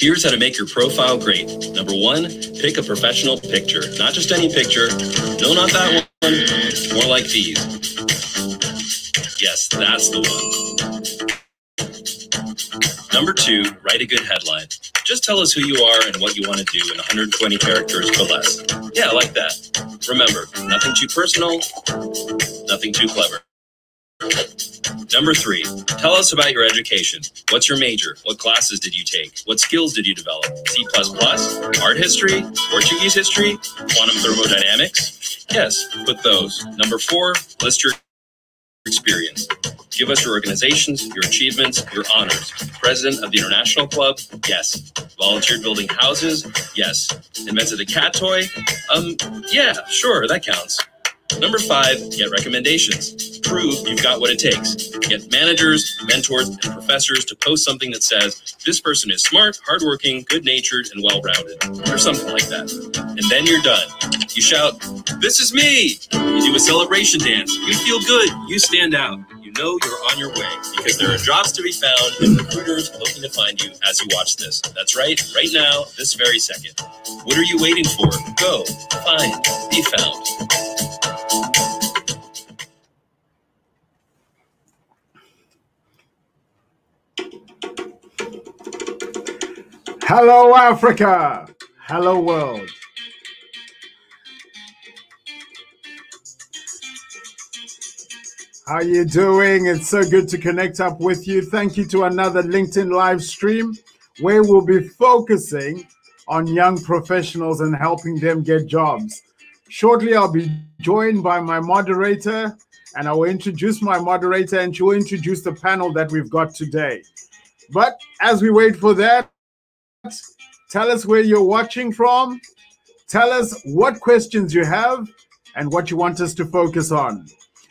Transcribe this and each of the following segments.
Here's how to make your profile great. Number 1, pick a professional picture. Not just any picture. No, not that one. More like these. Yes, that's the one. Number 2, write a good headline. Just tell us who you are and what you want to do in 120 characters or less. Yeah, like that. Remember, nothing too personal, nothing too clever. Number 3, tell us about your education. What's your major? What classes did you take? What skills did you develop? C++, art history, Portuguese history, quantum thermodynamics? Yes, put those. Number 4, list your experience. Give us your organizations, your achievements, your honors. President of the International Club? Yes. Volunteered building houses? Yes. Invented a cat toy? Yeah, sure, that counts. Number 5, get recommendations. Prove you've got what it takes. Get managers, mentors, and professors to post something that says, this person is smart, hardworking, good-natured, and well-rounded, or something like that. And then you're done. You shout, this is me! You do a celebration dance. You feel good. You stand out. You know you're on your way because there are jobs to be found and recruiters looking to find you as you watch this. That's right now, this very second. What are you waiting for? Go, find, be found. Hello, Africa. Hello, world. How you doing? It's so good to connect up with you. Thank you to another LinkedIn live stream where we'll be focusing on young professionals and helping them get jobs. Shortly, I'll be joined by my moderator, and I will introduce my moderator, and she will introduce the panel that we've got today. But as we wait for that, tell us where you're watching from. Tell us what questions you have and what you want us to focus on.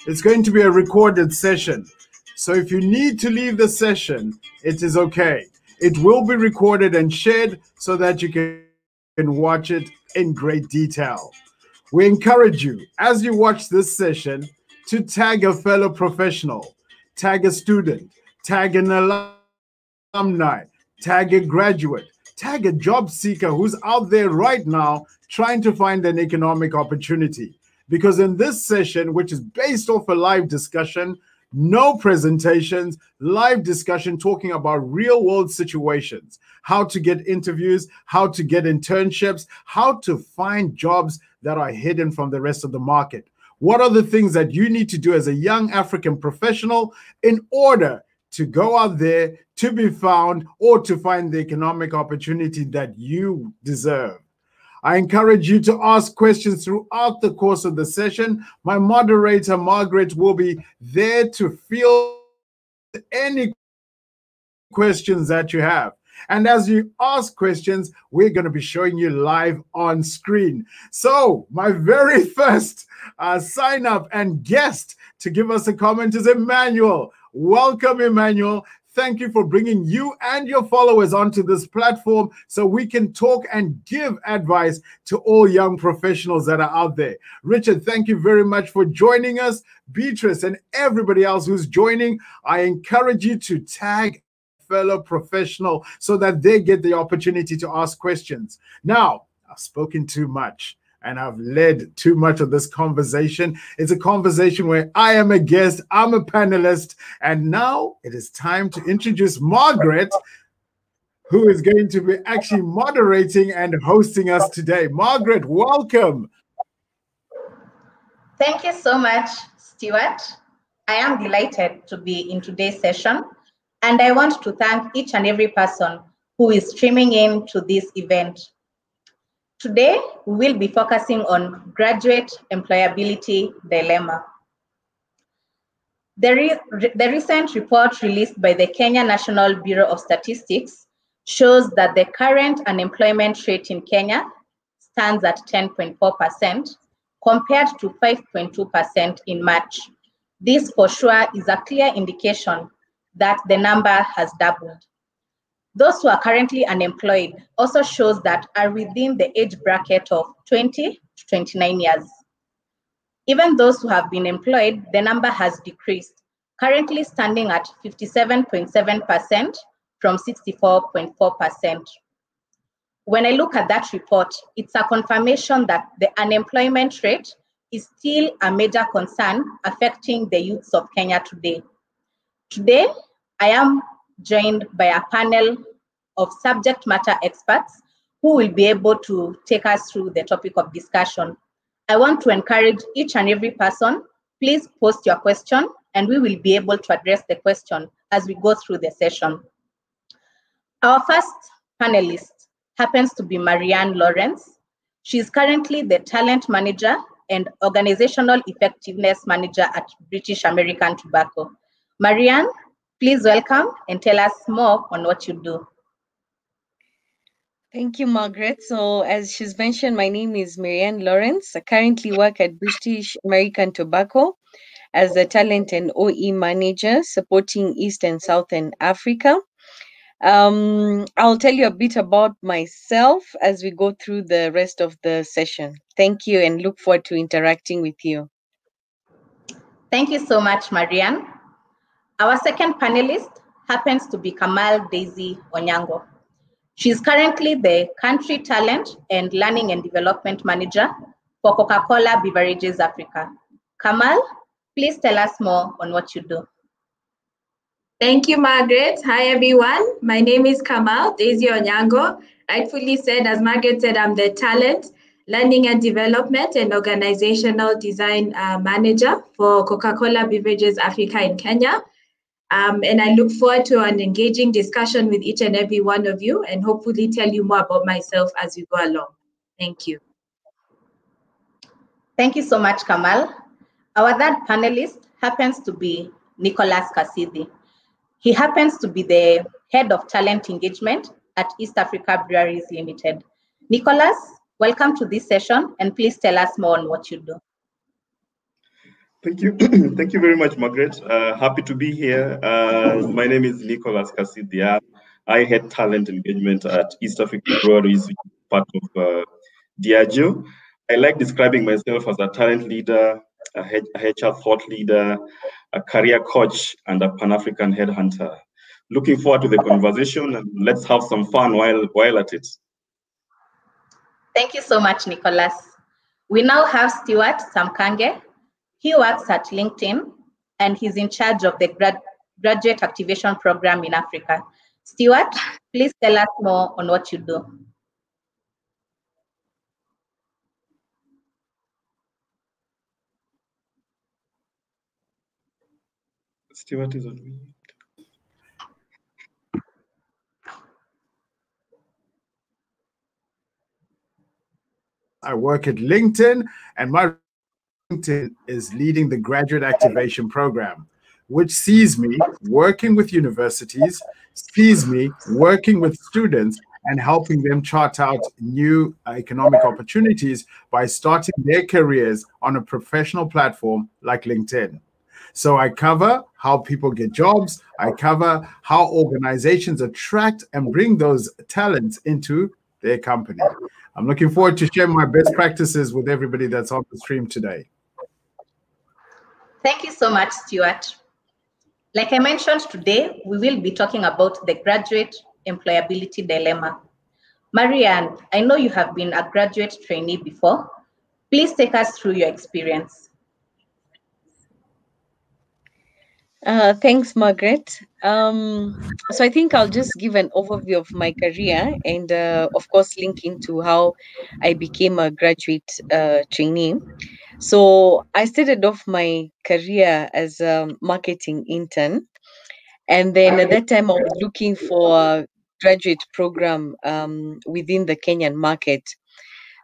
It's going to be a recorded session. So if you need to leave the session, it is okay. It will be recorded and shared so that you can watch it in great detail. We encourage you, as you watch this session, to tag a fellow professional, tag a student, tag an alumni, tag a graduate, tag a job seeker who's out there right now trying to find an economic opportunity. Because in this session, which is based off a live discussion, no presentations, live discussion talking about real world situations, how to get interviews, how to get internships, how to find jobs that are hidden from the rest of the market. What are the things that you need to do as a young African professional in order to go out there, to be found, or to find the economic opportunity that you deserve? I encourage you to ask questions throughout the course of the session. My moderator, Margaret, will be there to field any questions that you have. And as you ask questions, we're going to be showing you live on screen. So my very first sign up and guest to give us a comment is Emmanuel. Welcome, Emmanuel. Thank you for bringing you and your followers onto this platform so we can talk and give advice to all young professionals that are out there. Richard, thank you very much for joining us. Beatrice and everybody else who's joining, I encourage you to tag a fellow professional so that they get the opportunity to ask questions. Now, I've spoken too much and I've led too much of this conversation. It's a conversation where I am a guest, I'm a panelist, and now it is time to introduce Margaret, who is going to be actually moderating and hosting us today. Margaret, welcome. Thank you so much, Stuart. I am delighted to be in today's session, and I want to thank each and every person who is streaming in to this event. Today, we will be focusing on graduate employability dilemma. The recent report released by the Kenya National Bureau of Statistics shows that the current unemployment rate in Kenya stands at 10.4% compared to 5.2% in March. This for sure is a clear indication that the number has doubled. Those who are currently unemployed also shows that are within the age bracket of 20 to 29 years. Even those who have been employed, the number has decreased, currently standing at 57.7% from 64.4%. when I look at that report, it's a confirmation that the unemployment rate is still a major concern affecting the youths of Kenya today. Today, I am joined by a panel of subject matter experts who will be able to take us through the topic of discussion. I want to encourage each and every person, please post your question and we will be able to address the question as we go through the session. Our first panelist happens to be Marianne Lawrence. She is currently the Talent Manager and Organizational Effectiveness Manager at British American Tobacco. Marianne, please welcome and tell us more on what you do. Thank you, Margaret. So as she's mentioned, my name is Marianne Lawrence. I currently work at British American Tobacco as a talent and OE manager supporting East and Southern Africa. I'll tell you a bit about myself as we go through the rest of the session. Thank you and look forward to interacting with you. Thank you so much, Marianne. Our second panelist happens to be Kamal Daisy Onyango. She is currently the Country Talent and Learning and Development Manager for Coca-Cola Beverages Africa. Kamal, please tell us more on what you do. Thank you, Margaret. Hi, everyone. My name is Kamal Daisy Onyango. Rightfully said, as Margaret said, I'm the Talent, Learning and Development and Organizational Design Manager for Coca-Cola Beverages Africa in Kenya. And I look forward to an engaging discussion with each and every one of you and hopefully tell you more about myself as we go along. Thank you. Thank you so much, Kamal. Our third panelist happens to be Nicholas Kasidi. He happens to be the Head of Talent Engagement at East Africa Breweries Limited. Nicholas, welcome to this session and please tell us more on what you do. Thank you. Thank you very much, Margaret. Happy to be here. My name is Nicholas Kasidia. I head talent engagement at East Africa Breweries, which is part of Diageo. I like describing myself as a talent leader, a HR thought leader, a career coach, and a Pan-African headhunter. Looking forward to the conversation and let's have some fun while at it. Thank you so much, Nicholas. We now have Stuart Samkange. He works at LinkedIn and he's in charge of the Graduate Activation Program in Africa. Stuart, please tell us more on what you do. Stuart is on mute. I work at LinkedIn and my LinkedIn is leading the Graduate Activation Program, which sees me working with universities, sees me working with students and helping them chart out new economic opportunities by starting their careers on a professional platform like LinkedIn. So I cover how people get jobs. I cover how organizations attract and bring those talents into their company. I'm looking forward to sharing my best practices with everybody that's on the stream today. Thank you so much, Stuart. Like I mentioned today, we will be talking about the graduate employability dilemma. Marianne, I know you have been a graduate trainee before. Please take us through your experience. Thanks, Margaret. So I think I'll just give an overview of my career and, of course, link into how I became a graduate trainee. So I started off my career as a marketing intern. And then at that time, I was looking for a graduate program within the Kenyan market.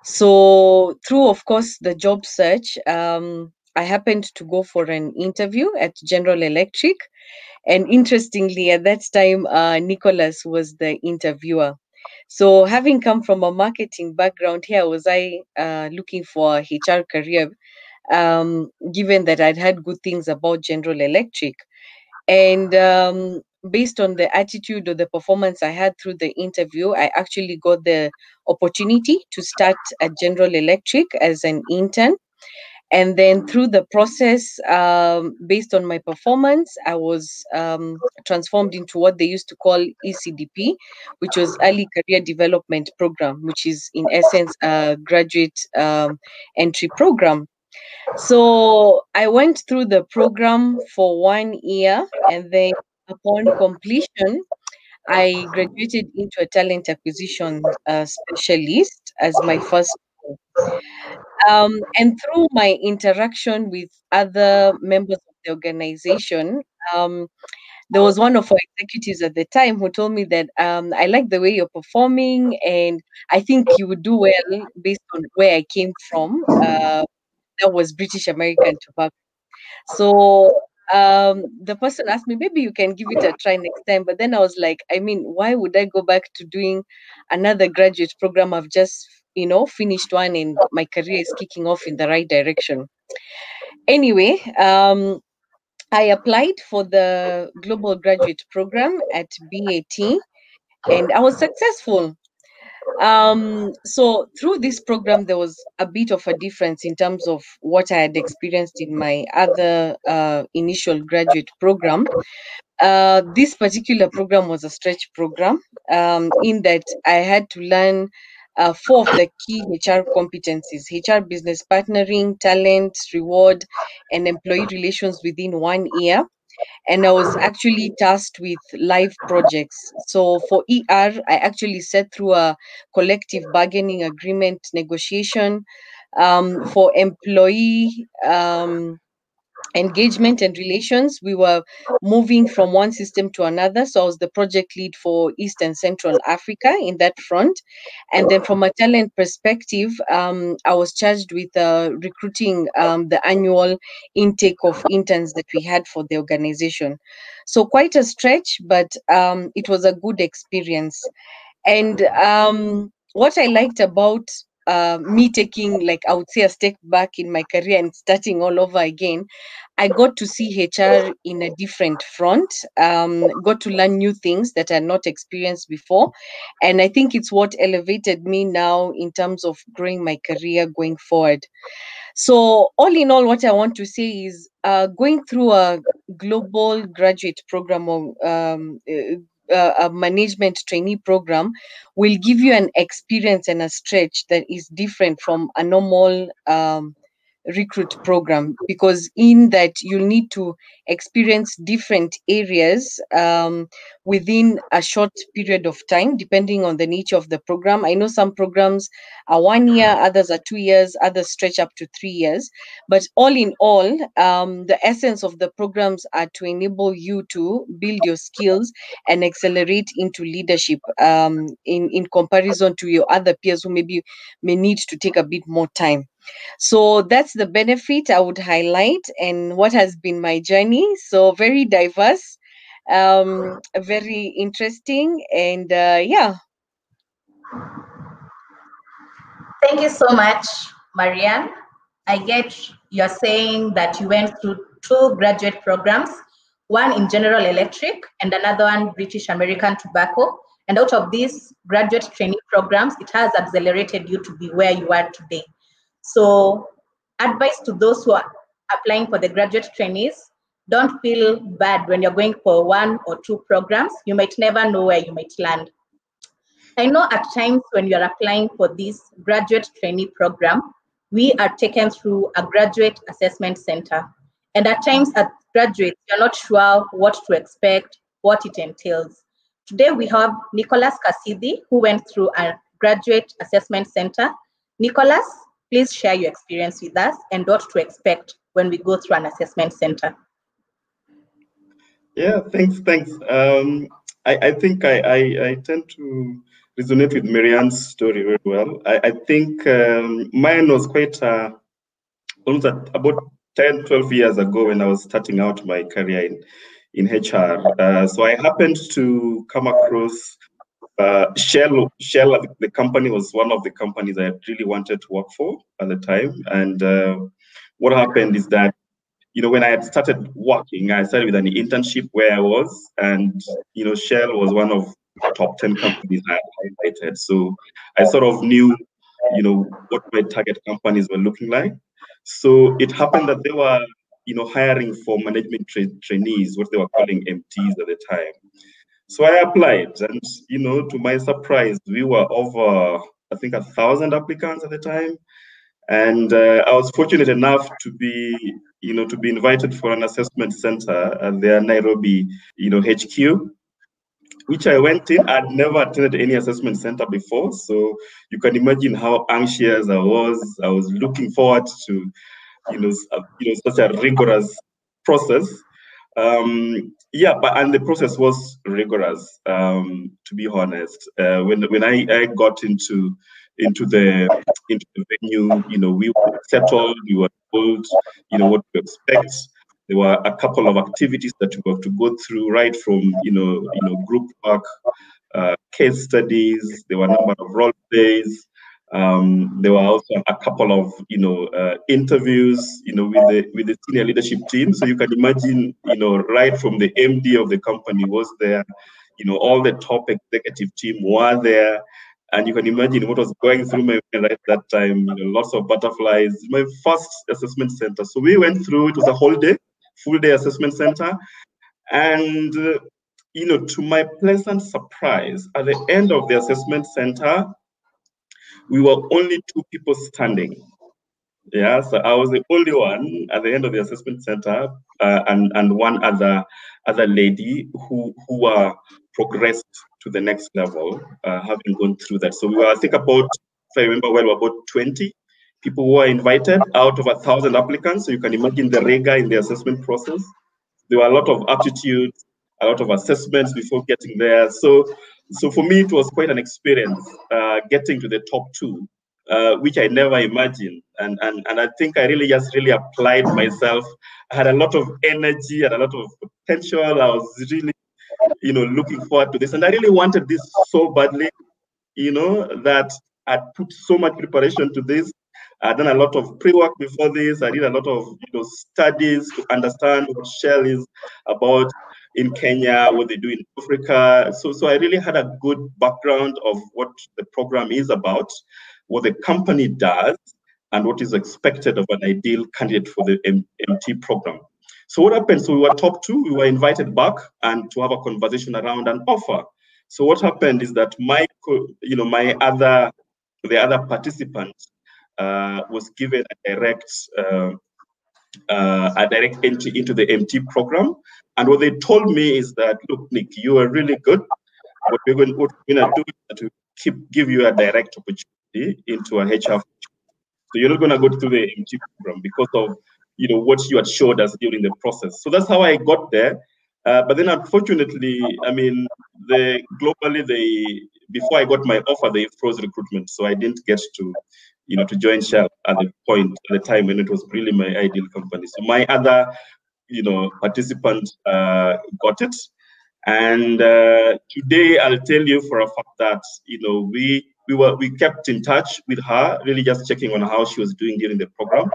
So through, of course, the job search, I happened to go for an interview at General Electric. And interestingly, at that time, Nicholas was the interviewer. So having come from a marketing background, here was I looking for a HR career, given that I'd heard good things about General Electric. And based on the attitude or the performance I had through the interview, I actually got the opportunity to start at General Electric as an intern. And then through the process, based on my performance, I was transformed into what they used to call ECDP, which was Early Career Development Program, which is in essence a graduate entry program. So I went through the program for 1 year, and then upon completion, I graduated into a talent acquisition specialist as my first. And through my interaction with other members of the organization, there was one of our executives at the time who told me that I like the way you're performing, and I think you would do well based on where I came from. That was British American tobacco. So the person asked me, maybe you can give it a try next time. But then I was like, I mean, why would I go back to doing another graduate program? I've just, finished one and my career is kicking off in the right direction. Anyway, I applied for the Global Graduate Program at BAT and I was successful. So through this program, there was a bit of a difference in terms of what I had experienced in my other initial graduate program. This particular program was a stretch program, in that I had to learn 4 of the key HR competencies: HR business partnering, talent, reward, and employee relations within 1 year. And I was actually tasked with live projects. So for ER, I actually sat through a collective bargaining agreement negotiation. For employee engagement and relations, we were moving from one system to another. So I was the project lead for East and Central Africa in that front. And then from a talent perspective, I was charged with recruiting the annual intake of interns that we had for the organization. So quite a stretch, but it was a good experience. And what I liked about me taking, like, I would say, a step back in my career and starting all over again, I got to see HR in a different front, got to learn new things that I had not experienced before. And I think it's what elevated me now in terms of growing my career going forward. So, all in all, what I want to say is going through a global graduate program or a management trainee program will give you an experience and a stretch that is different from a normal recruit program, because in that you'll need to experience different areas within a short period of time, depending on the nature of the program. I know some programs are 1 year, others are 2 years, others stretch up to 3 years. But all in all, the essence of the programs are to enable you to build your skills and accelerate into leadership in comparison to your other peers who maybe may need to take a bit more time. So that's the benefit I would highlight and what has been my journey. So very diverse, very interesting, and yeah. Thank you so much, Marianne. I get you're saying that you went through 2 graduate programs, one in General Electric and another one British American Tobacco. And out of these graduate training programs, it has accelerated you to be where you are today. So advice to those who are applying for the graduate trainees: don't feel bad when you're going for 1 or 2 programs. You might never know where you might land. I know at times when you're applying for this graduate trainee program, we are taken through a graduate assessment center. And at times as graduates, you're not sure what to expect, what it entails. Today we have Nicholas Kasidi, who went through a graduate assessment center. Nicholas, please share your experience with us and what to expect when we go through an assessment center. Yeah, thanks. I think I tend to resonate with Marianne's story very well. I think mine was quite almost about 10, 12 years ago when I was starting out my career in HR. So I happened to come across Shell. Shell, the company, was one of the companies I really wanted to work for at the time. And what happened is that, when I had started working, I started with an internship where I was, and Shell was one of the top 10 companies I had highlighted. So I sort of knew what my target companies were looking like. So it happened that they were, hiring for management trainees, what they were calling MTs at the time. So I applied, and to my surprise, we were over, I think, 1,000 applicants at the time. And I was fortunate enough to be invited for an assessment center at their Nairobi, HQ, which I went in. I'd never attended any assessment center before, so you can imagine how anxious I was. I was looking forward to, such a rigorous process. And the process was rigorous. To be honest, when I got into the venue, we were settled. We were told, what to expect. There were a couple of activities that we have to go through, right from group work, case studies. There were a number of role plays. There were also a couple of interviews with the senior leadership team. So you can imagine right from the MD of the company was there, all the top executive team were there, and you can imagine what was going through my mind right at that time. Lots of butterflies. My first assessment center. So we went through. It was a full day assessment center, and to my pleasant surprise, at the end of the assessment center, we were only 2 people standing. Yeah, so I was the only one at the end of the assessment center, and one other lady who progressed to the next level, having gone through that. So we were, I think, about, if I remember well, about 20 people who were invited out of 1,000 applicants. So you can imagine the rigor in the assessment process. There were a lot of aptitudes, a lot of assessments before getting there. So for me, it was quite an experience getting to the top 2. Which I never imagined, and I think I really applied myself. I had a lot of energy and a lot of potential. I was really, looking forward to this, and I really wanted this so badly, that I put so much preparation to this. I'd done a lot of pre-work before this. I did a lot of studies to understand what Shell is about in Kenya, what they do in Africa. So I really had a good background of what the program is about, what the company does, and what is expected of an ideal candidate for the MT program. So what happened? So we were top 2. We were invited back and to have a conversation around an offer. So what happened is that the other participant was given a direct entry into the MT program. And what they told me is that, look, Nick, you are really good. What we're going to do is to give you a direct opportunity into a HR. So you're not going to go through the MT program because of what you had showed us during the process. So that's how I got there. But then, unfortunately, I mean, before I got my offer, they froze recruitment, so I didn't get to join Shell at the time when it was really my ideal company. So my other participant got it. And today, I'll tell you for a fact that we kept in touch with her, really just checking on how she was doing during the program.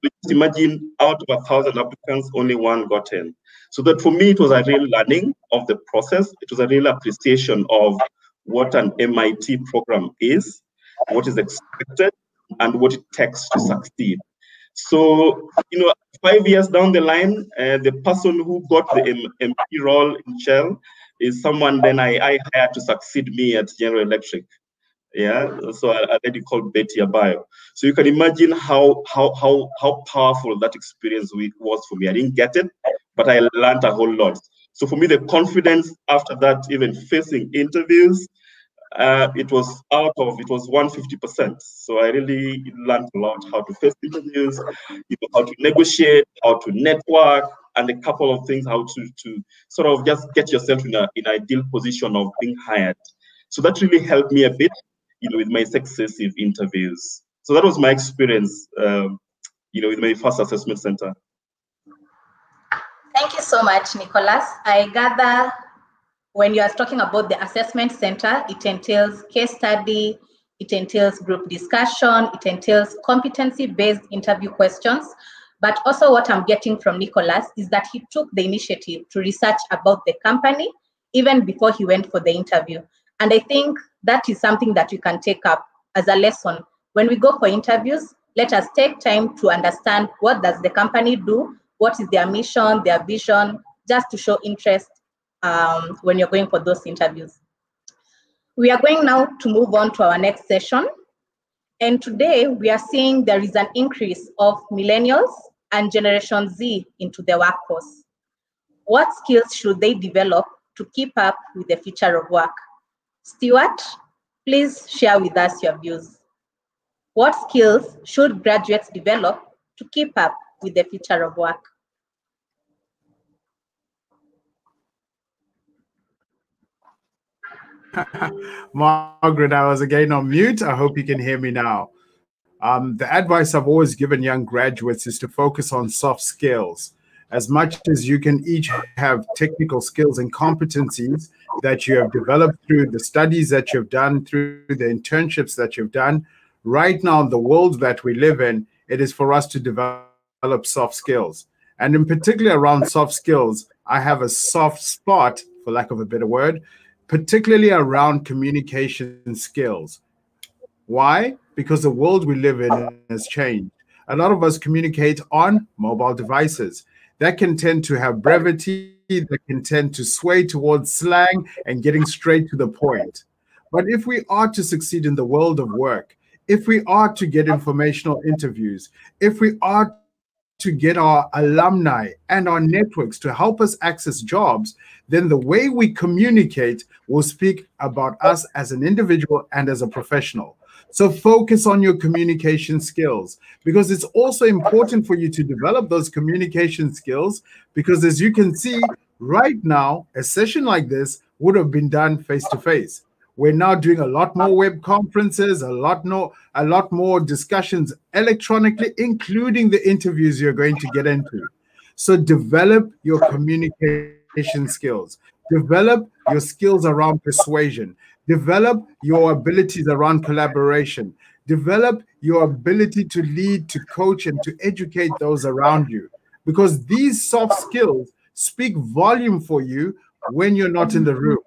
Just imagine, out of 1,000 applicants, only 1 got in. So that for me, it was a real learning of the process. It was a real appreciation of what an MIT program is, what is expected, and what it takes to succeed. So 5 years down the line, the person who got the MP role in Shell is someone then I hired to succeed me at General Electric. Yeah, so a lady called Betty Abayo. So you can imagine how powerful that experience was for me. I didn't get it, but I learned a whole lot. So for me, the confidence after that, even facing interviews, it was 150%. So I really learned a lot how to face interviews, how to negotiate, how to network, and a couple of things, how to sort of just get yourself in an ideal position of being hired. So that really helped me a bit, with my successive interviews. So that was my experience, with my first assessment center. Thank you so much, Nicholas. I gather when you are talking about the assessment center, it entails case study, it entails group discussion, it entails competency-based interview questions. But also what I'm getting from Nicholas is that he took the initiative to research about the company even before he went for the interview. And I think that is something that you can take up as a lesson When we go for interviews, let us take time to understand what does the company do, what is their mission, their vision, just to show interest when you're going for those interviews. We are going now to move on to our next session. And today we are seeing there is an increase of millennials and Generation Z into the workforce. What skills should they develop to keep up with the future of work? Stuart, please share with us your views. What skills should graduates develop to keep up with the future of work? Margaret, I was again on mute. I hope you can hear me now. The advice I've always given young graduates is to focus on soft skills. As much as you can each have technical skills and competencies that you have developed through the studies that you've done, through the internships that you've done, right now, the world that we live in, it is for us to develop soft skills. And in particular around soft skills, I have a soft spot, for lack of a better word, particularly around communication skills. Why? Because the world we live in has changed. A lot of us communicate on mobile devices. That can tend to have brevity, that can tend to sway towards slang and getting straight to the point. But if we are to succeed in the world of work, if we are to get informational interviews, if we are to get our alumni and our networks to help us access jobs, then the way we communicate will speak about us as an individual and as a professional. So focus on your communication skills, because it's also important for you to develop those communication skills, because as you can see right now, a session like this would have been done face-to-face. We're now doing a lot more web conferences, a lot more discussions electronically, including the interviews you're going to get into. So develop your communication skills. Develop your skills around persuasion. Develop your abilities around collaboration. Develop your ability to lead, to coach, and to educate those around you. Because these soft skills speak volume for you when you're not in the room.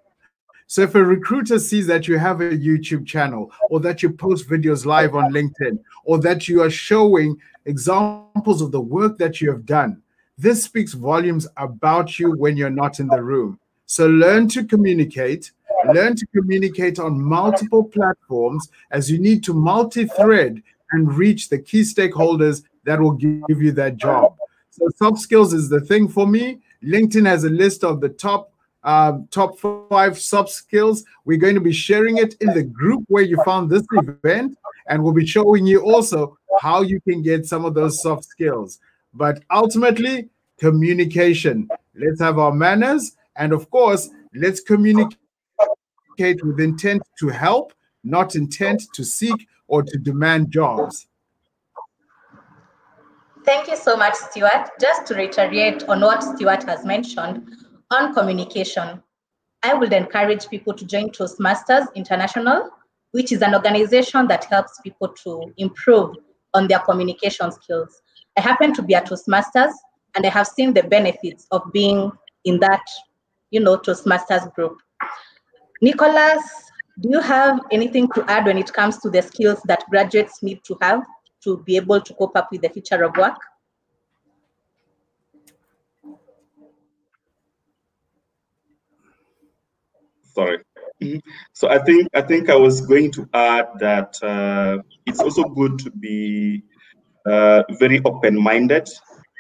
So if a recruiter sees that you have a YouTube channel, or that you post videos live on LinkedIn, or that you are showing examples of the work that you have done, this speaks volumes about you when you're not in the room. So learn to communicate on multiple platforms, as you need to multi-thread and reach the key stakeholders that will give you that job. So soft skills is the thing for me. LinkedIn has a list of the top 5 soft skills. We're going to be sharing it in the group where you found this event, and we'll be showing you also how you can get some of those soft skills. But ultimately, communication. Let's have our manners, and of course, let's communicate with intent to help, not intent to seek or to demand jobs. Thank you so much, Stuart. Just to reiterate on what Stuart has mentioned on communication, I would encourage people to join Toastmasters International, which is an organization that helps people to improve on their communication skills. I happen to be a Toastmasters, and I have seen the benefits of being in that, Toastmasters group. Nicholas, do you have anything to add when it comes to the skills that graduates need to have to be able to cope up with the future of work? Sorry. So I think I was going to add that it's also good to be very open-minded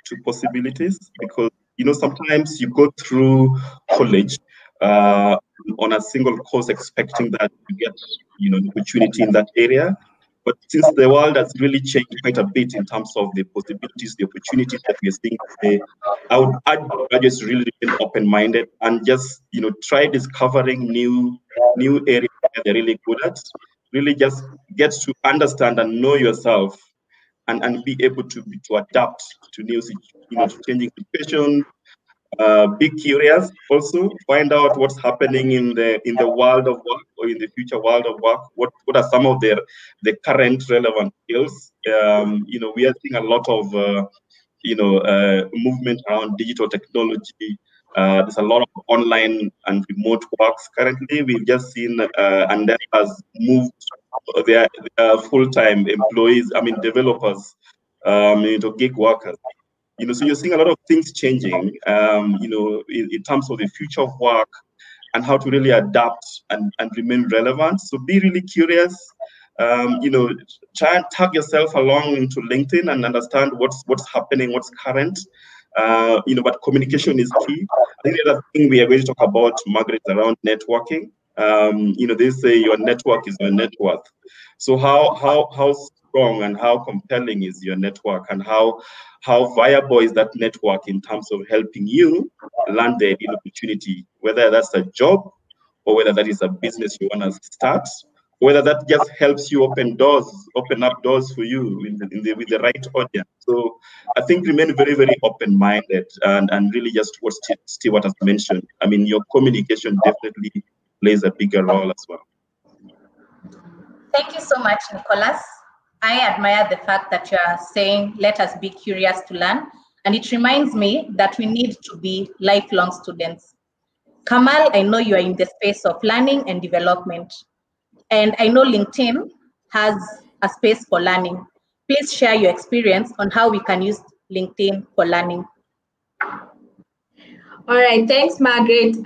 to possibilities, because sometimes you go through college on a single course expecting that you get an opportunity in that area. But since the world has really changed quite a bit in terms of the possibilities, the opportunities that we're seeing today, I would urge graduates to really remain open-minded and just try discovering new areas that they're really good at. Really just get to understand and know yourself, and be able to adapt to new to changing situations. Be curious, also find out what's happening in the world of work, or in the future world of work. What are some of the current relevant skills? We are seeing a lot of movement around digital technology, There's a lot of online and remote works currently. We've just seen and has moved their full-time employees, developers, into gig workers. So you're seeing a lot of things changing, in terms of the future of work and how to really adapt and remain relevant. So be really curious. Try and tag yourself along into LinkedIn and understand what's happening, what's current. But communication is key. I think the other thing we are going to talk about, Margaret, around networking. They say your network is your net worth. So how strong and how compelling is your network, and how viable is that network in terms of helping you land the ideal opportunity, whether that's a job or whether that is a business you want to start, whether that just helps you open up doors for you with the right audience. So I think remain very, very open-minded and really just what Stewart has mentioned. Your communication definitely plays a bigger role as well. Thank you so much, Nicholas. I admire the fact that you are saying, let us be curious to learn. And it reminds me that we need to be lifelong students. Kamal, I know you are in the space of learning and development. And I know LinkedIn has a space for learning. Please share your experience on how we can use LinkedIn for learning. All right, thanks, Margaret.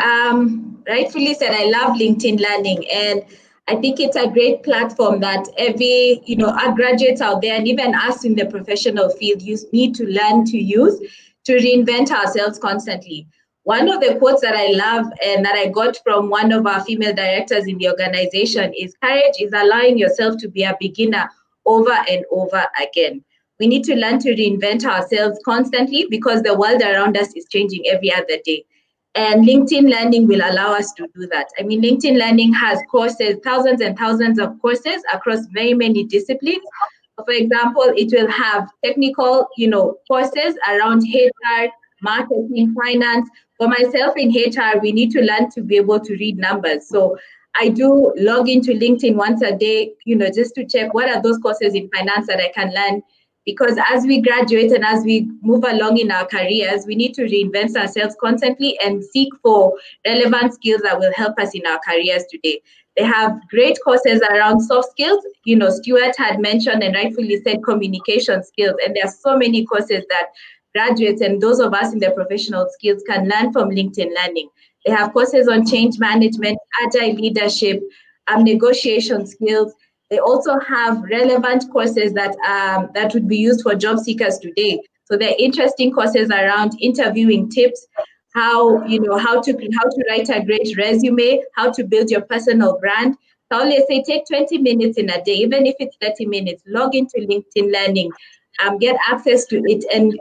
Rightfully said, I love LinkedIn Learning, and I think it's a great platform that every, our graduates out there, and even us in the professional field, need to learn to use to reinvent ourselves constantly. One of the quotes that I love and that I got from one of our female directors in the organization is, courage is allowing yourself to be a beginner over and over again. We need to learn to reinvent ourselves constantly because the world around us is changing every other day. And LinkedIn Learning will allow us to do that. LinkedIn Learning has courses, thousands and thousands of courses across very many disciplines. For example, it will have technical, courses around HR, marketing, finance. For myself in HR, we need to learn to be able to read numbers. So I do log into LinkedIn once a day, just to check what are those courses in finance that I can learn. Because as we graduate and as we move along in our careers, we need to reinvent ourselves constantly and seek for relevant skills that will help us in our careers today. They have great courses around soft skills. Stewart had mentioned and rightfully said communication skills. And there are so many courses that graduates and those of us in the professional skills can learn from LinkedIn Learning. They have courses on change management, agile leadership, negotiation skills. They also have relevant courses that would be used for job seekers today. So they're interesting courses around interviewing tips, how to write a great resume, how to build your personal brand. So I always say take 20 minutes in a day, even if it's 30 minutes, log into LinkedIn Learning, get access to it, and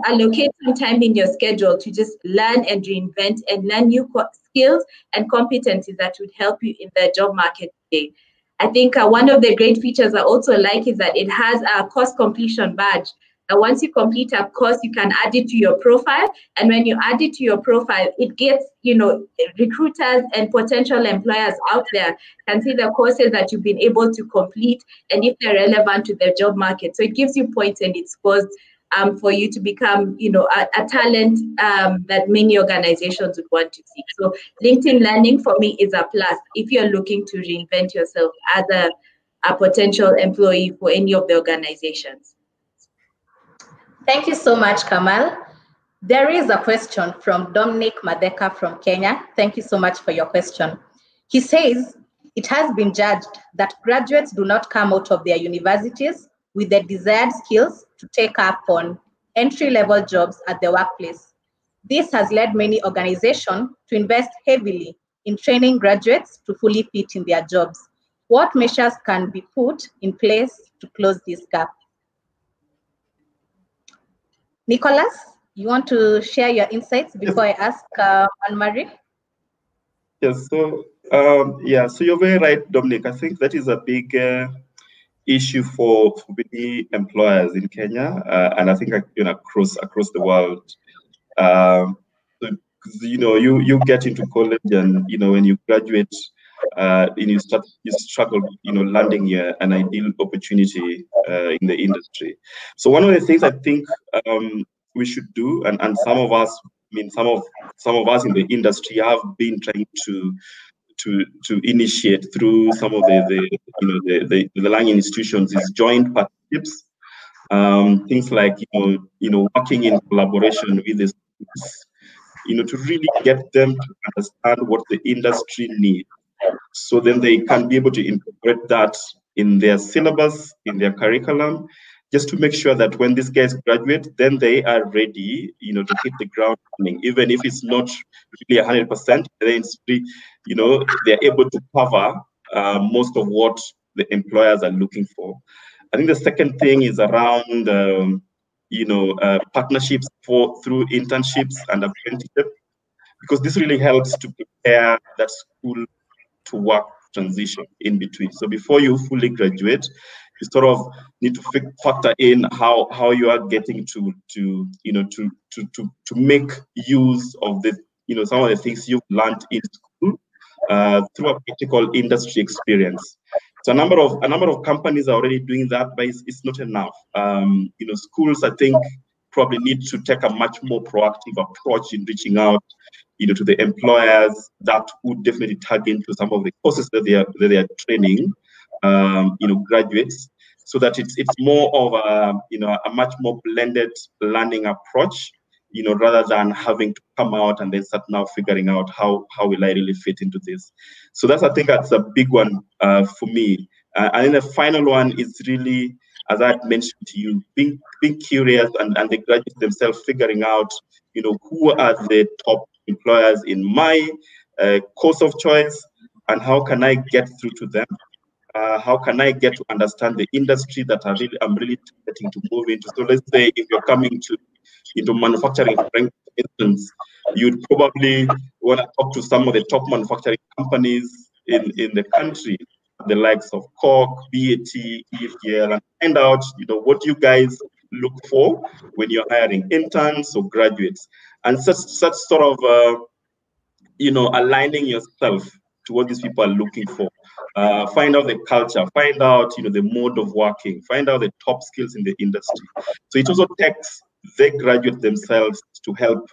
allocate some time in your schedule to just learn and reinvent and learn new skills and competencies that would help you in the job market today. I think one of the great features I also like is that it has a course completion badge. Now, once you complete a course, you can add it to your profile. And when you add it to your profile, it gets, recruiters and potential employers out there can see the courses that you've been able to complete and if they're relevant to the job market. So it gives you points and it scores for you to become, a talent that many organizations would want to seek. So LinkedIn Learning for me is a plus if you're looking to reinvent yourself as a potential employee for any of the organizations. Thank you so much, Kamal. There is a question from Dominic Madeka from Kenya. Thank you so much for your question. He says, it has been judged that graduates do not come out of their universities with the desired skills to take up on entry-level jobs at the workplace. This has led many organizations to invest heavily in training graduates to fully fit in their jobs. What measures can be put in place to close this gap? Nicholas, you want to share your insights before I ask Anne-Marie? Yes, so so you're very right, Dominic. I think that is a big issue for many employers in Kenya, and I think across the world. So, you get into college, and when you graduate, you struggle, landing an ideal opportunity in the industry. So one of the things I think we should do, and some of us, some of us in the industry have been trying to initiate through some of the learning institutions is joint partnerships. Things like working in collaboration with the schools, to really get them to understand what the industry needs, so then they can be able to incorporate that in their syllabus, in their curriculum, just to make sure that when these guys graduate, then they are ready, to hit the ground running. Even if it's not really 100%, then it's they're able to cover most of what the employers are looking for. I think the second thing is around, partnerships through internships and apprenticeship, because this really helps to prepare that school to work transition in between. So before you fully graduate, you sort of need to factor in how you are getting to make use of the some of the things you've learned in school through a practical industry experience. So a number of companies are already doing that, but it's not enough. Schools, I think, probably need to take a much more proactive approach in reaching out to the employers that would definitely tag into some of the courses that they are training graduates, so that it's more of a much more blended learning approach, rather than having to come out and then start now figuring out how will I really fit into this. So I think that's a big one for me. And then the final one is really, as I mentioned to you, being curious and the graduates themselves figuring out, who are the top employers in my course of choice, and how can I get through to them? How can I get to understand the industry that I'm really getting to move into? So let's say if you're coming into manufacturing, for instance, you'd probably want to talk to some of the top manufacturing companies in the country, the likes of Cork, BAT, EFL, and find out, what you guys look for when you're hiring interns or graduates, and such sort of aligning yourself to what these people are looking for. Find out the culture, find out the mode of working, find out the top skills in the industry. So it also takes the graduate themselves to help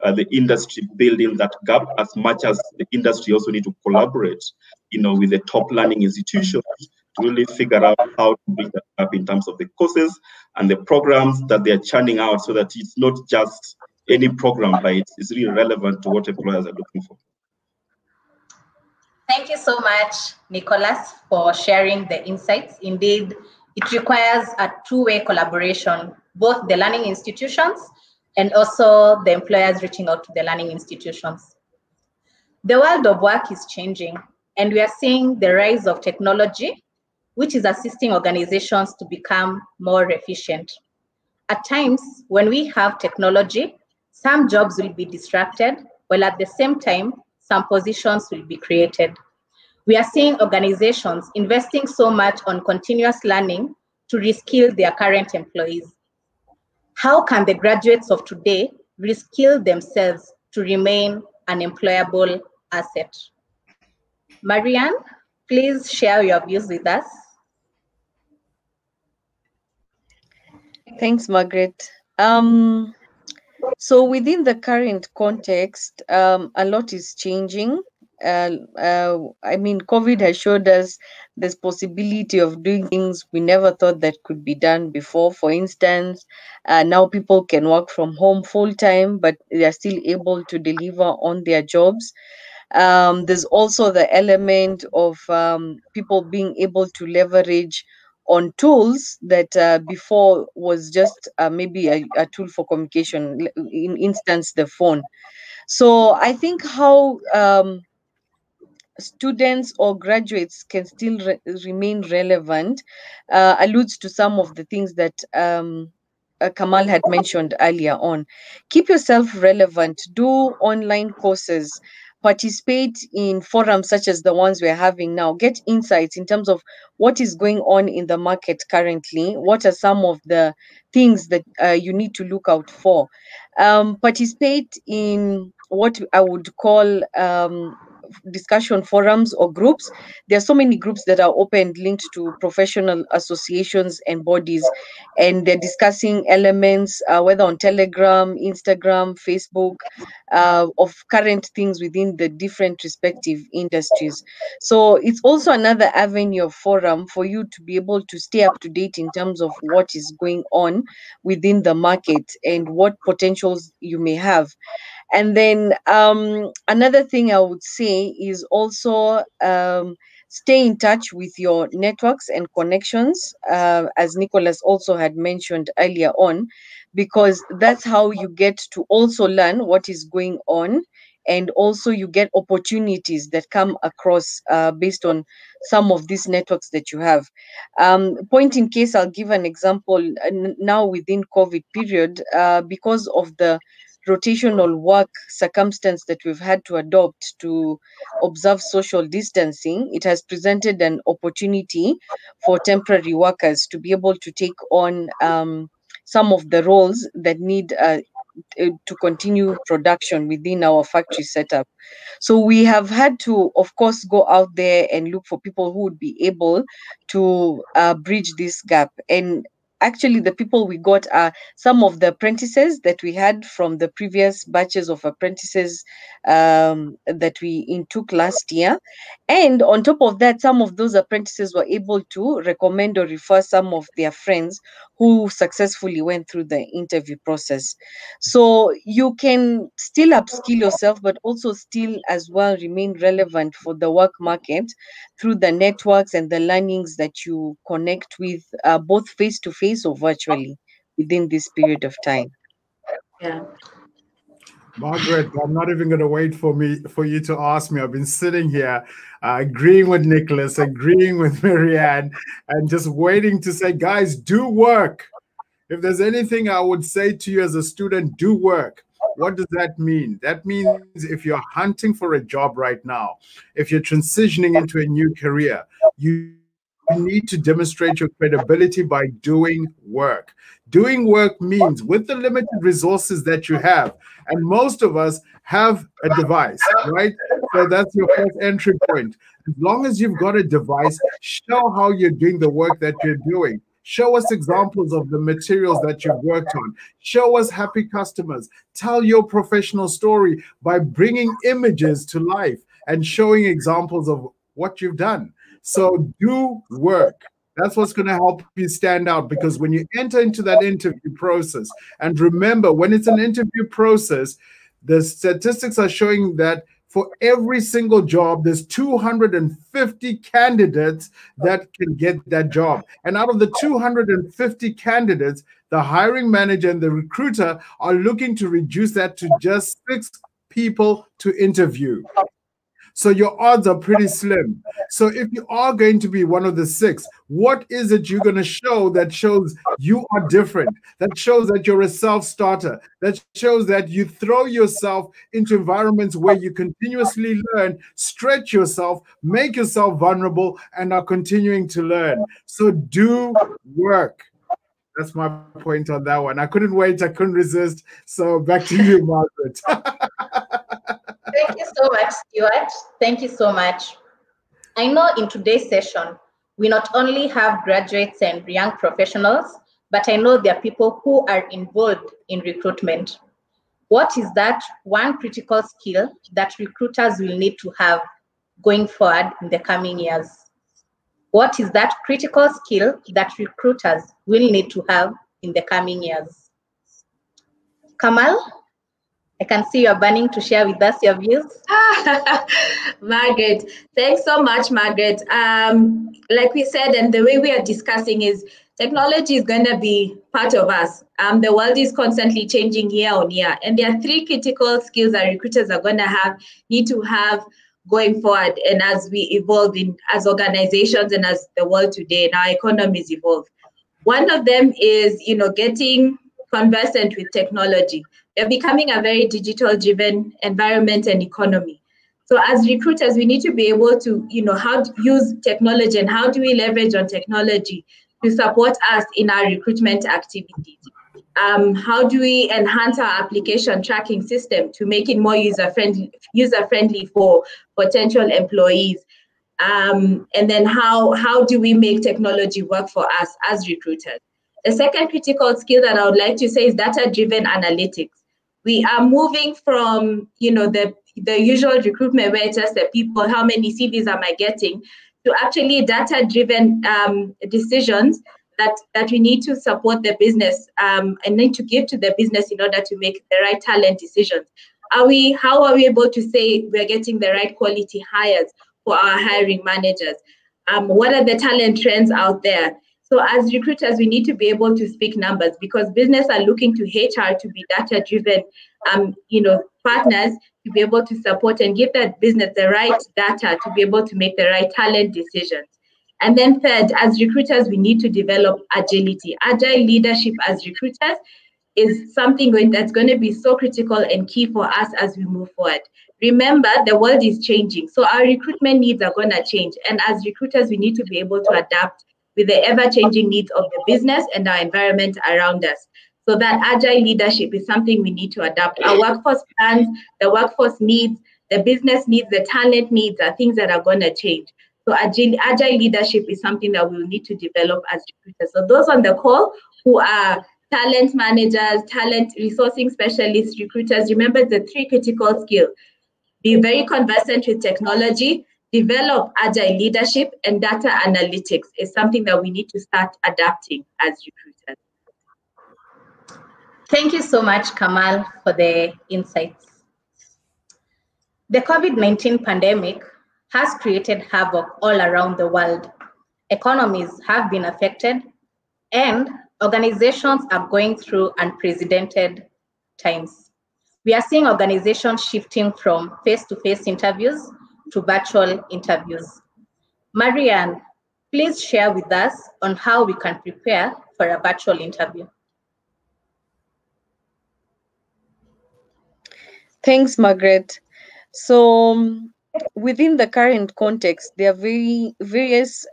the industry build in that gap, as much as the industry also need to collaborate, with the top learning institutions to really figure out how to bridge that gap in terms of the courses and the programs that they're churning out, so that it's not just any program, but it's really relevant to what employers are looking for. Thank you so much, Nicholas, for sharing the insights. Indeed, it requires a two-way collaboration, both the learning institutions and also the employers reaching out to the learning institutions. The world of work is changing, and we are seeing the rise of technology, which is assisting organizations to become more efficient. At times, when we have technology, some jobs will be distracted, while at the same time, some positions will be created. We are seeing organizations investing so much on continuous learning to reskill their current employees. How can the graduates of today reskill themselves to remain an employable asset? Marianne, please share your views with us. Thanks, Margaret. So within the current context, a lot is changing. I mean, COVID has showed us this possibility of doing things we never thought that could be done before. For instance, now people can work from home full time, but they are still able to deliver on their jobs. There's also the element of people being able to leverage on tools that before was just maybe a tool for communication, in instance, the phone. So I think how students or graduates can still remain relevant alludes to some of the things that Kamal had mentioned earlier on. Keep yourself relevant, do online courses, participate in forums such as the ones we're having now, get insights in terms of what is going on in the market currently, what are some of the things that you need to look out for. Participate in what I would call discussion forums or groups. There are so many groups that are open, linked to professional associations and bodies, and they're discussing elements, whether on Telegram, Instagram, Facebook, of current things within the different respective industries. So it's also another avenue of forum for you to be able to stay up to date in terms of what is going on within the market and what potentials you may have. And then another thing I would say is also stay in touch with your networks and connections, as Nicholas also had mentioned earlier on, because that's how you get to also learn what is going on. And also you get opportunities that come across based on some of these networks that you have. Point in case, I'll give an example. Now within COVID period, because of the rotational work circumstance that we've had to adopt to observe social distancing, it has presented an opportunity for temporary workers to be able to take on some of the roles that need to continue production within our factory setup. So we have had to, of course, go out there and look for people who would be able to bridge this gap. And actually, the people we got are some of the apprentices that we had from the previous batches of apprentices that we took last year. And on top of that, some of those apprentices were able to recommend or refer some of their friends who successfully went through the interview process. So you can still upskill yourself, but also still as well remain relevant for the work market through the networks and the learnings that you connect with, both face-to-face or virtually within this period of time. Yeah. Margaret, I'm not even going to wait for you to ask me. I've been sitting here agreeing with Nicholas, agreeing with Marianne, and just waiting to say, guys, do work. If there's anything I would say to you as a student, do work. What does that mean? That means if you're hunting for a job right now, if you're transitioning into a new career, you need to demonstrate your credibility by doing work. Doing work means with the limited resources that you have, and most of us have a device, right? So that's your first entry point. As long as you've got a device, show how you're doing the work that you're doing. Show us examples of the materials that you've worked on. Show us happy customers. Tell your professional story by bringing images to life and showing examples of what you've done. So do work. That's what's going to help you stand out, because when you enter into that interview process, and remember, when it's an interview process, the statistics are showing that for every single job, there's 250 candidates that can get that job. And out of the 250 candidates, the hiring manager and the recruiter are looking to reduce that to just 6 people to interview. So your odds are pretty slim. So if you are going to be one of the 6, what is it you're going to show that shows you are different, that shows that you're a self-starter, that shows that you throw yourself into environments where you continuously learn, stretch yourself, make yourself vulnerable, and are continuing to learn. So do work. That's my point on that one. I couldn't wait. I couldn't resist. So back to you, Margaret. Thank you so much, Stuart. Thank you so much. I know in today's session, we not only have graduates and young professionals, but I know there are people who are involved in recruitment. What is that one critical skill that recruiters will need to have going forward in the coming years? What is that critical skill that recruiters will need to have in the coming years? Kamal, I can see you're burning to share with us your views. Margaret, thanks so much, Margaret. Like we said, and the way we are discussing is technology is going to be part of us. The world is constantly changing year on year, and there are 3 critical skills that recruiters are going to need to have going forward, and as we evolve as organizations and as the world today and our economies evolve. One of them is, getting conversant with technology. We're becoming a very digital-driven environment and economy. So as recruiters, we need to be able to, how to use technology and how do we leverage on technology to support us in our recruitment activities. How do we enhance our application tracking system to make it more user-friendly for potential employees? And then how do we make technology work for us as recruiters? The second critical skill that I would like to say is data-driven analytics. We are moving from, the usual recruitment where it's just the people, how many CVs am I getting, to actually data-driven decisions that we need to support the business and need to give to the business in order to make the right talent decisions. How are we able to say we're getting the right quality hires for our hiring managers? What are the talent trends out there? So as recruiters, we need to be able to speak numbers because business are looking to HR to be data-driven, partners to be able to support and give that business the right data to be able to make the right talent decisions. And then third, as recruiters, we need to develop agility. Agile leadership as recruiters is something that's going to be so critical and key for us as we move forward. Remember, the world is changing, so our recruitment needs are going to change. And as recruiters, we need to be able to adapt with the ever-changing needs of the business and our environment around us. So that agile leadership is something we need to adapt. Our workforce plans, the workforce needs, the business needs, the talent needs are things that are going to change. So agile leadership is something that we'll need to develop as recruiters. So those on the call who are talent managers, talent resourcing specialists, recruiters, remember the three critical skills. Be very conversant with technology, develop agile leadership, and data analytics is something that we need to start adapting as recruiters. Thank you so much, Kamal, for the insights. The COVID-19 pandemic has created havoc all around the world. Economies have been affected, and organizations are going through unprecedented times. We are seeing organizations shifting from face-to-face interviews to virtual interviews. Marianne, please share with us on how we can prepare for a virtual interview. Thanks, Margaret. So within the current context, there are various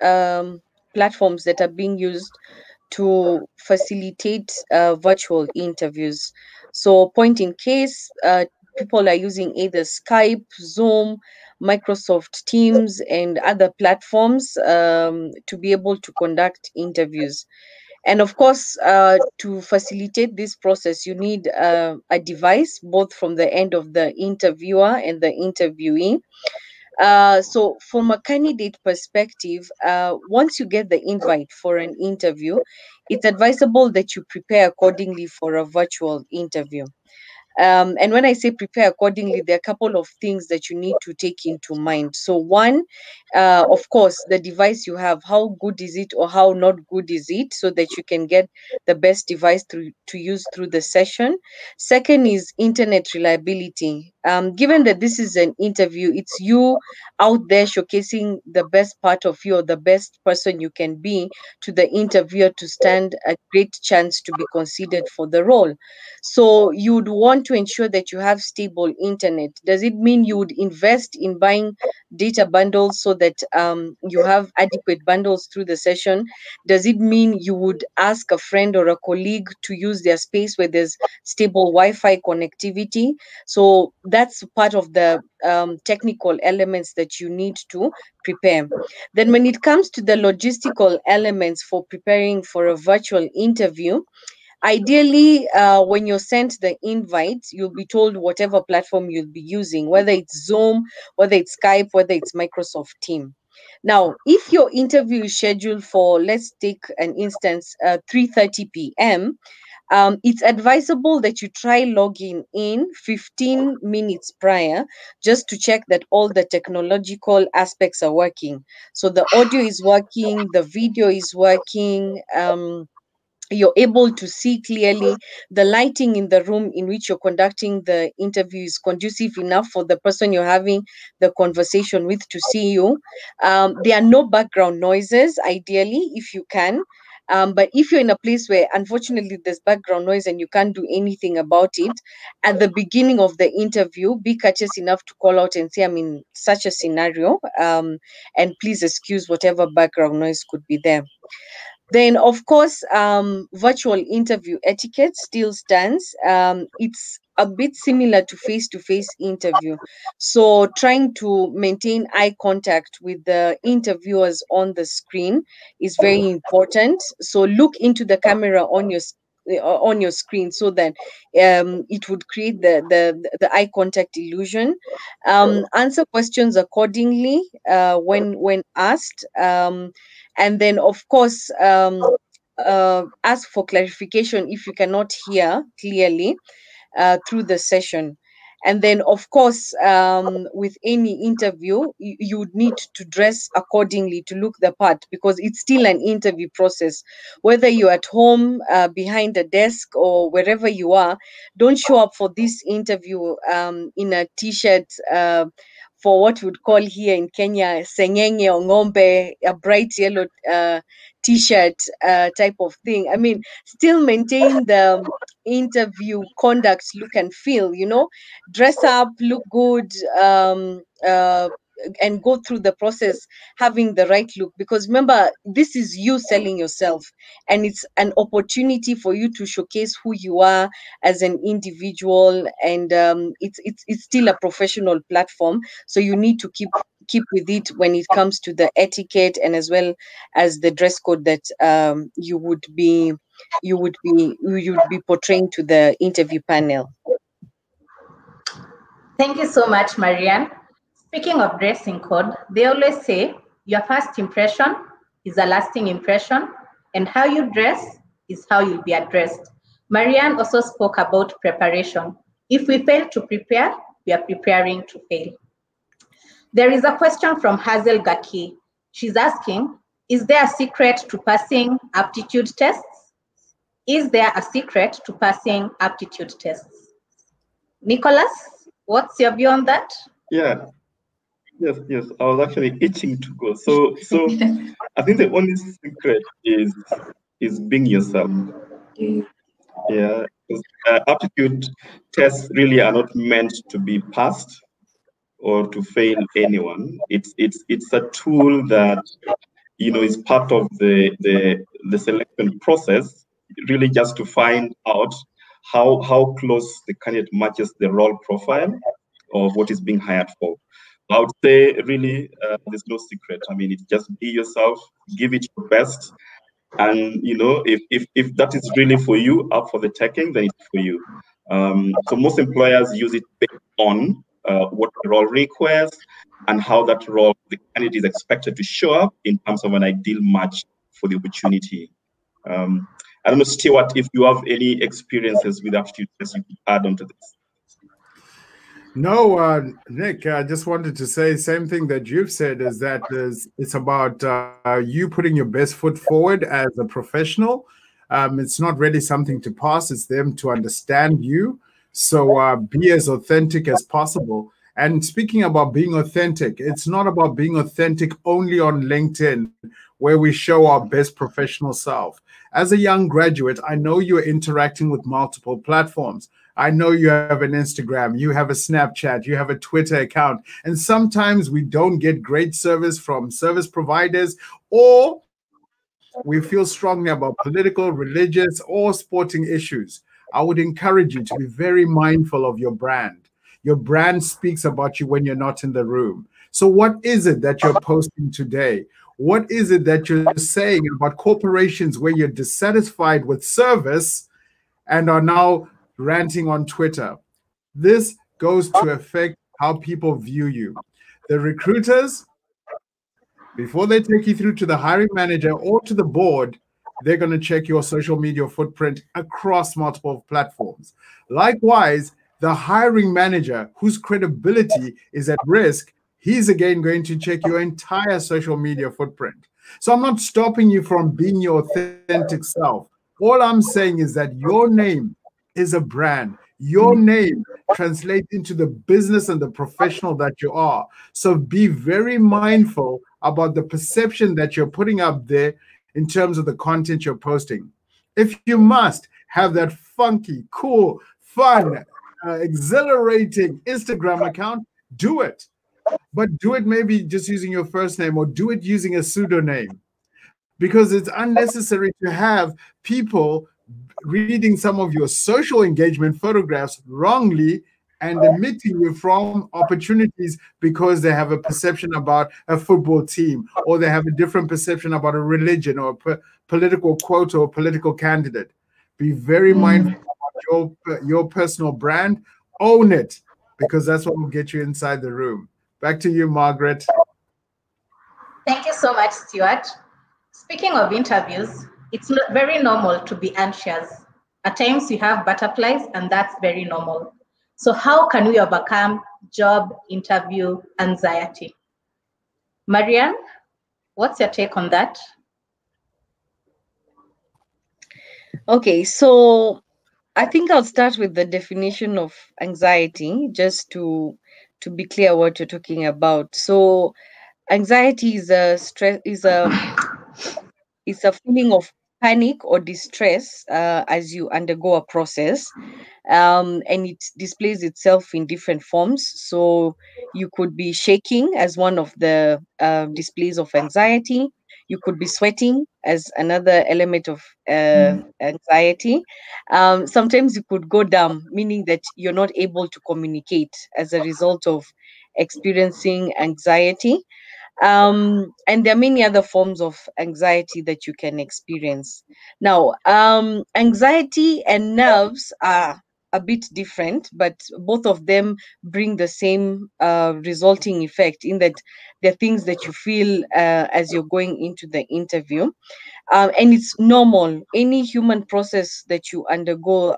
platforms that are being used to facilitate virtual interviews. So point in case, people are using either Skype, Zoom, Microsoft Teams, and other platforms to be able to conduct interviews. And of course, to facilitate this process, you need a device, both from the end of the interviewer and the interviewee. So from a candidate perspective, once you get the invite for an interview, it's advisable that you prepare accordingly for a virtual interview. And when I say prepare accordingly, there are a couple of things that you need to take into mind. So one, of course, the device you have, how good is it or how not good is it, so that you can get the best device to use through the session. Second is internet reliability. Given that this is an interview, it's you out there showcasing the best part of you or the best person you can be to the interviewer to stand a great chance to be considered for the role. So you would want to ensure that you have stable internet. Does it mean you would invest in buying data bundles so that you have adequate bundles through the session? Does it mean you would ask a friend or a colleague to use their space where there's stable Wi-Fi connectivity? So that's part of the technical elements that you need to prepare. Then when it comes to the logistical elements for preparing for a virtual interview, ideally, when you're sent the invite, you'll be told whatever platform you'll be using, whether it's Zoom, whether it's Skype, whether it's Microsoft Teams. Now, if your interview is scheduled for, let's take an instance, 3:30 p.m., it's advisable that you try logging in 15 minutes prior just to check that all the technological aspects are working. So the audio is working, the video is working, you're able to see clearly, the lighting in the room in which you're conducting the interview is conducive enough for the person you're having the conversation with to see you. There are no background noises, ideally, if you can. But if you're in a place where unfortunately there's background noise and you can't do anything about it, at the beginning of the interview, be courteous enough to call out and say, I'm in such a scenario, and please excuse whatever background noise could be there. Then, of course, virtual interview etiquette still stands. It's a bit similar to face-to-face interview. So trying to maintain eye contact with the interviewers on the screen is very important. So look into the camera on your screen so that it would create the eye contact illusion. Answer questions accordingly when asked. And then, of course, ask for clarification if you cannot hear clearly through the session. And then, of course, with any interview, you would need to dress accordingly to look the part, because it's still an interview process. Whether you're at home, behind a desk, or wherever you are, don't show up for this interview in a t-shirt, for what we would call here in Kenya, sengenge or ngombe, a bright yellow t-shirt type of thing. I mean, still maintain the interview conduct, look and feel, dress up, look good, and go through the process having the right look, because remember, this is you selling yourself, and it's an opportunity for you to showcase who you are as an individual, and it's still a professional platform, so you need to keep with it when it comes to the etiquette, and as well as the dress code that you would be portraying to the interview panel. Thank you so much, Marianne. Speaking of dressing code, they always say your first impression is a lasting impression, and how you dress is how you'll be addressed. Marianne also spoke about preparation. If we fail to prepare, we are preparing to fail. There is a question from Hazel Gaki. She's asking, is there a secret to passing aptitude tests? Is there a secret to passing aptitude tests? Nicholas, what's your view on that? Yeah. Yes. I was actually itching to go. So I think the only secret is being yourself. Yeah. Aptitude tests really are not meant to be passed or to fail anyone. It's a tool that is part of the selection process, really just to find out how close the candidate matches the role profile of what is being hired for. I would say really there's no secret. I mean, it's just be yourself, give it your best, and if that is really for you, up for the taking, then it's for you. So most employers use it based on what the role requires and how that role, the candidate is expected to show up in terms of an ideal match for the opportunity. I don't know, Stuart, if you have any experiences with aptitude tests you could add on to this. No, Nick, I just wanted to say same thing that you've said, is that it's about you putting your best foot forward as a professional. It's not really something to pass, it's them to understand you. So be as authentic as possible. And speaking about being authentic, it's not about being authentic only on LinkedIn, where we show our best professional self. As a young graduate, I know you're interacting with multiple platforms. I know you have an Instagram, you have a Snapchat, you have a Twitter account, and sometimes we don't get great service from service providers, or we feel strongly about political, religious, or sporting issues. I would encourage you to be very mindful of your brand. Your brand speaks about you when you're not in the room. So what is it that you're posting today? What is it that you're saying about corporations where you're dissatisfied with service and are now ranting on Twitter? This goes to affect how people view you. The recruiters, before they take you through to the hiring manager or to the board, they're going to check your social media footprint across multiple platforms. Likewise, the hiring manager, whose credibility is at risk, he's again going to check your entire social media footprint. So I'm not stopping you from being your authentic self. All I'm saying is that your name is a brand. Your name translates into the business and the professional that you are. So be very mindful about the perception that you're putting up there in terms of the content you're posting. If you must have that funky, cool, fun, exhilarating Instagram account, do it. But do it maybe just using your first name, or do it using a pseudonym. because it's unnecessary to have people reading some of your social engagement photographs wrongly and omitting you from opportunities because they have a perception about a football team, or they have a different perception about a religion or a political quota or political candidate. Be very mindful about your personal brand. Own it, because that's what will get you inside the room. Back to you, Margaret. Thank you so much, Stuart. Speaking of interviews, it's very normal to be anxious. At times you have butterflies, and that's very normal. So how can we overcome job interview anxiety? Marianne, what's your take on that? Okay, so I think I'll start with the definition of anxiety, just to be clear what you're talking about. So anxiety is a stress is a feeling of panic or distress as you undergo a process, and it displays itself in different forms. So you could be shaking as one of the displays of anxiety. You could be sweating as another element of anxiety. Sometimes you could go dumb, meaning that you're not able to communicate as a result of experiencing anxiety. And there are many other forms of anxiety that you can experience. Now, anxiety and nerves are a bit different, but both of them bring the same resulting effect, in that they're things that you feel as you're going into the interview. And it's normal. Any human process that you undergo,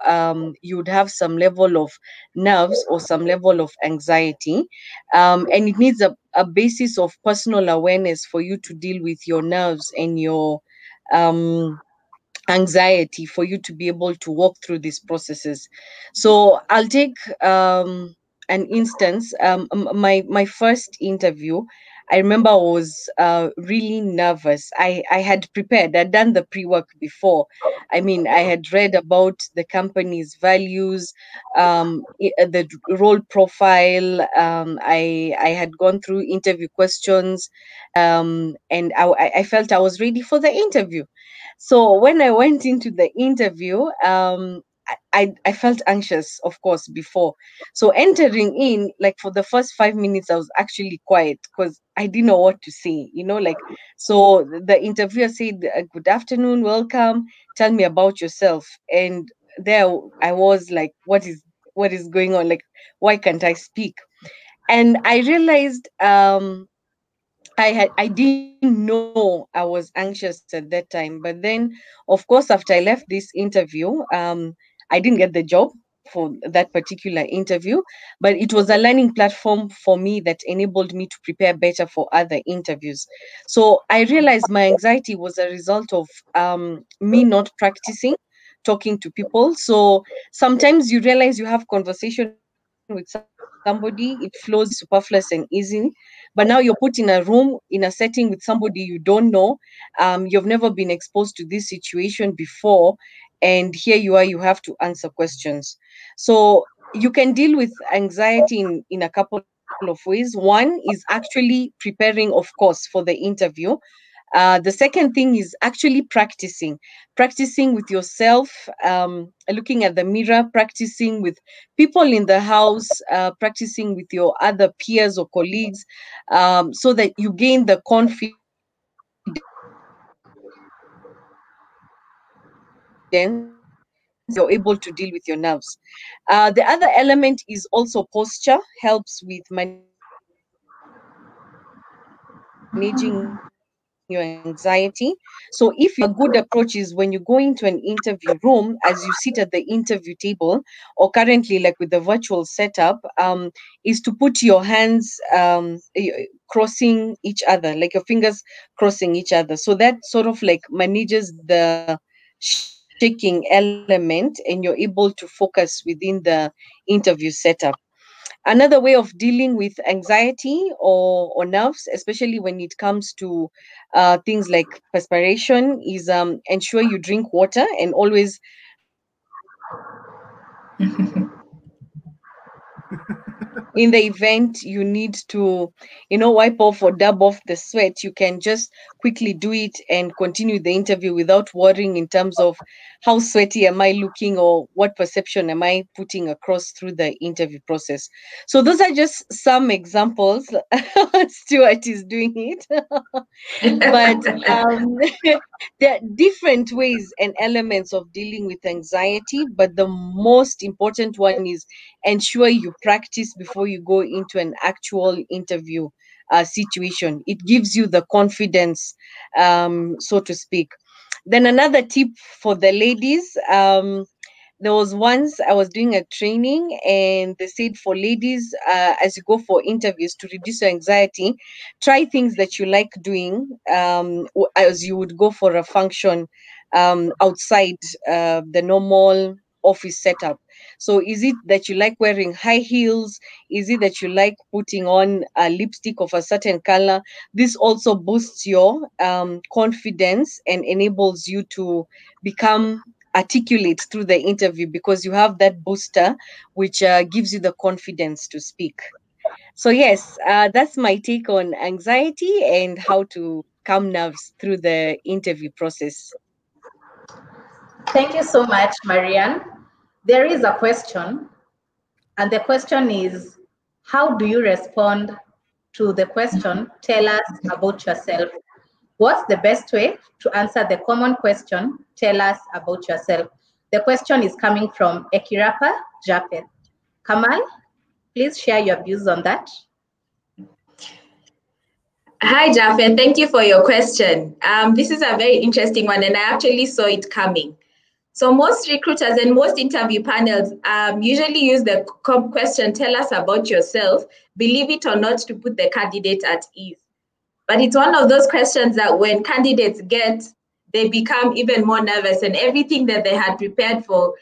you would have some level of nerves or some level of anxiety. And it needs a basis of personal awareness for you to deal with your nerves and your anxiety, for you to be able to walk through these processes. So I'll take an instance. My first interview, I remember I was really nervous. I had prepared. I'd done the pre-work before. I mean, I had read about the company's values, the role profile. I had gone through interview questions, and I felt I was ready for the interview. So when I went into the interview, I felt anxious, of course, before. So entering in, like for the first 5 minutes, I was actually quiet because I didn't know what to say, like, so the interviewer said, "Good afternoon, welcome, tell me about yourself." And there I was like, what is going on? Like, why can't I speak? And I realized I didn't know I was anxious at that time. But then, of course, after I left this interview, I didn't get the job for that particular interview, but it was a learning platform for me that enabled me to prepare better for other interviews. So I realized my anxiety was a result of me not practicing talking to people. So sometimes you realize you have conversation with somebody, it flows superfluous and easy, but now you're put in a room, in a setting with somebody you don't know. You've never been exposed to this situation before, and here you are, you have to answer questions. So you can deal with anxiety in a couple of ways. One is actually preparing, of course, for the interview. The second thing is actually practicing with yourself, looking at the mirror, practicing with people in the house, practicing with your other peers or colleagues, so that you gain the confidence and you're able to deal with your nerves. The other element is also posture, helps with managing your anxiety. So if you have a good approach, is when you're going into an interview room, as you sit at the interview table or currently like with the virtual setup, is to put your hands crossing each other, like your fingers crossing each other. So that sort of like manages the shaking element, and you're able to focus within the interview setup. Another way of dealing with anxiety or nerves, especially when it comes to things like perspiration, is ensure you drink water, and always make sure that you have water in your in the event you need to, wipe off or dab off the sweat, you can just quickly do it and continue the interview without worrying in terms of how sweaty am I looking or what perception am I putting across through the interview process. So those are just some examples. Stuart is doing it. But there are different ways and elements of dealing with anxiety, but the most important one is ensure you practice before you go into an actual interview situation. It gives you the confidence, so to speak. Then another tip for the ladies, there was once I was doing a training and they said for ladies, as you go for interviews to reduce your anxiety, try things that you like doing as you would go for a function outside the normal office setup. So is it that you like wearing high heels? Is it that you like putting on a lipstick of a certain color? This also boosts your confidence and enables you to become articulate through the interview because you have that booster which gives you the confidence to speak. So yes, that's my take on anxiety and how to calm nerves through the interview process. Thank you so much, Marianne. There is a question, and the question is, how do you respond to the question, tell us about yourself? What's the best way to answer the common question, tell us about yourself? The question is coming from Ekirapa Japeth. Kamal, please share your views on that. Hi, Japeth. Thank you for your question. This is a very interesting one, and I actually saw it coming. So most recruiters and most interview panels usually use the question, tell us about yourself, believe it or not, to put the candidate at ease. But it's one of those questions that when candidates get, they become even more nervous and everything that they had prepared for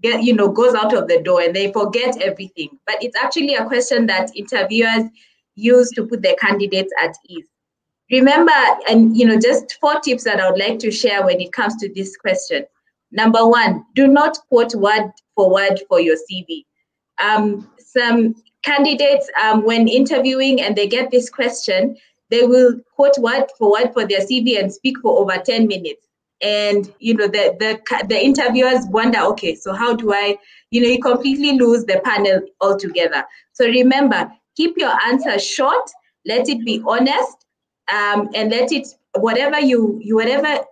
goes out of the door and they forget everything. But it's actually a question that interviewers use to put their candidates at ease. Remember, and just 4 tips that I would like to share when it comes to this question. Number 1, do not quote word for your CV. Some candidates, when interviewing and they get this question, they will quote word for their CV and speak for over 10 minutes. And the interviewers wonder, okay, so how do I, you completely lose the panel altogether. So remember, keep your answer short, let it be honest, and let it, whatever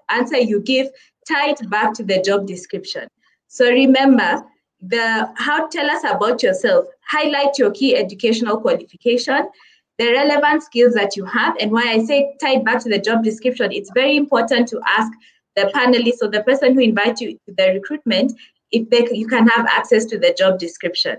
answer you give, tie it back to the job description. So remember, tell us about yourself. Highlight your key educational qualification, the relevant skills that you have, and why I say tie it back to the job description. It's very important to ask the panelists or the person who invites you to the recruitment if you can have access to the job description.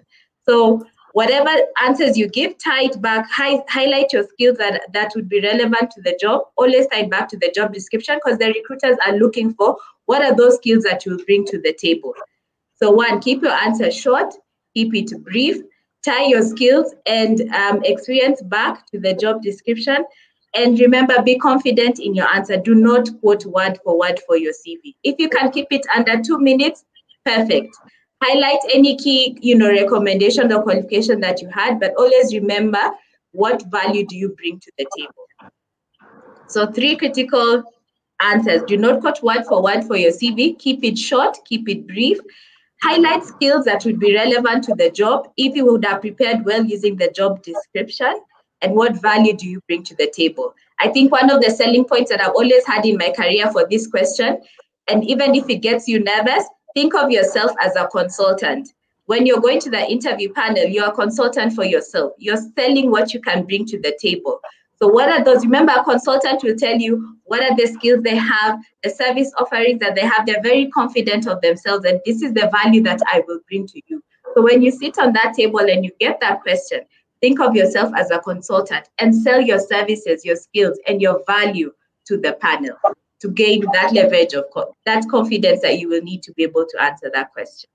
So whatever answers you give, tie it back, highlight your skills that would be relevant to the job, always tie it back to the job description because the recruiters are looking for what are those skills that you will bring to the table. So 1, keep your answer short, keep it brief, tie your skills and experience back to the job description. And remember, be confident in your answer. Do not quote word for your CV. If you can keep it under 2 minutes, perfect. Highlight any key, recommendation or qualification that you had, but always remember what value do you bring to the table. So 3 critical answers. Do not quote word for your CV. Keep it short, keep it brief. Highlight skills that would be relevant to the job if you would have prepared well using the job description. And what value do you bring to the table? I think one of the selling points that I've always had in my career for this question, and even if it gets you nervous, think of yourself as a consultant. When you're going to the interview panel, you're a consultant for yourself. You're selling what you can bring to the table. So what are those? Remember, a consultant will tell you what are the skills they have, the service offerings that they have. They're very confident of themselves, and this is the value that I will bring to you. So when you sit on that table and you get that question, think of yourself as a consultant and sell your services, your skills, and your value to the panel to gain that leverage of that confidence that you will need to be able to answer that question.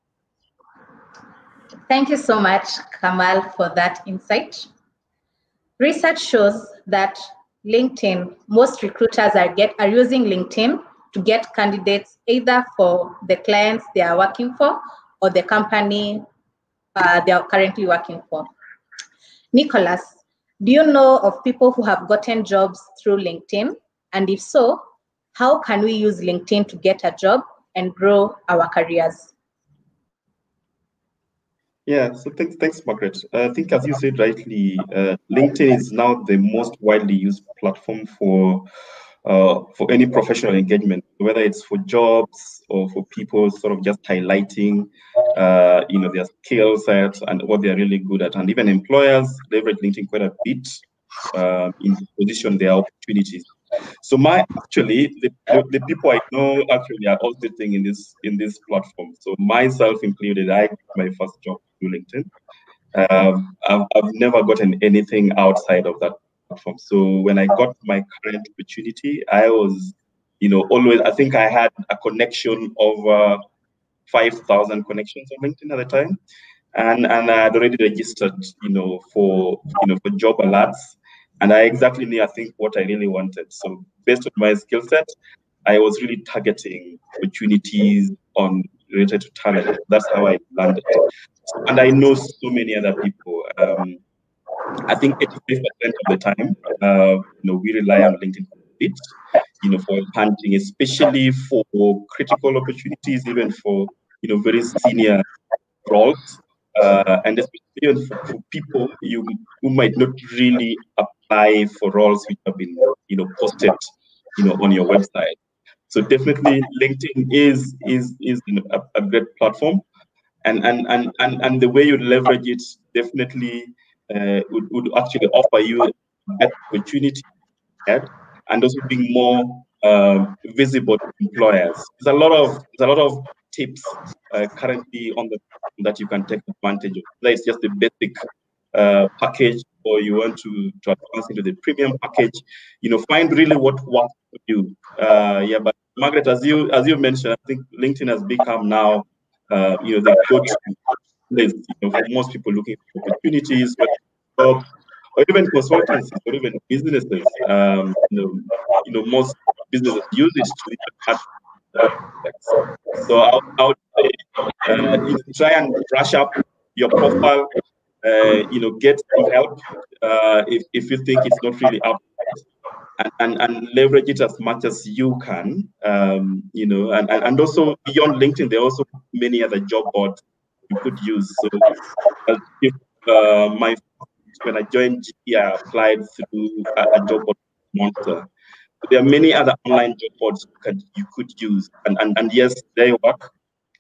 Thank you so much, Kamal, for that insight. Research shows that most recruiters are using LinkedIn to get candidates either for the clients they are working for or the company they are currently working for. Nicholas, do you know of people who have gotten jobs through LinkedIn? And if so, how can we use LinkedIn to get a job and grow our careers? Yeah, so thanks, Margaret. I think, as you said rightly, LinkedIn is now the most widely used platform for any professional engagement, whether it's for jobs or for people sort of just highlighting, their skill sets and what they're really good at, and even employers leverage LinkedIn quite a bit in to position their opportunities. So the people I know actually are all sitting in this platform. So myself included, I got my first job through LinkedIn. I've never gotten anything outside of that platform. So when I got my current opportunity, I was, always, I think I had a connection over 5,000 connections on LinkedIn at the time. And I had already registered, for job alerts. And I exactly knew, I think, what I really wanted. So based on my skill set, I was really targeting opportunities related to talent. That's how I landed. And I know so many other people. I think 85% of the time, we rely on LinkedIn a bit, for hunting, especially for critical opportunities, even for, very senior roles. And especially for people who might not really apply for roles which have been, posted, on your website. So definitely LinkedIn is a great platform, and the way you leverage it definitely would actually offer you that opportunity, and also being more visible to employers. There's a lot of tips currently on the that you can take advantage of. That is just the basic package, or you want to advance into the premium package. Find really what works for you. But Margaret, as you mentioned, I think LinkedIn has become now the go-to place for most people looking for opportunities, jobs, or even consultancies, or even businesses. Most businesses use it to add products. So I would say, try and brush up your profile. Get some help if you think it's not really up, and leverage it as much as you can. And also beyond LinkedIn, there are also many other job boards you could use. So when I joined GE, I applied through a job board, Monster. There are many other online job boards you could use, and yes, they work.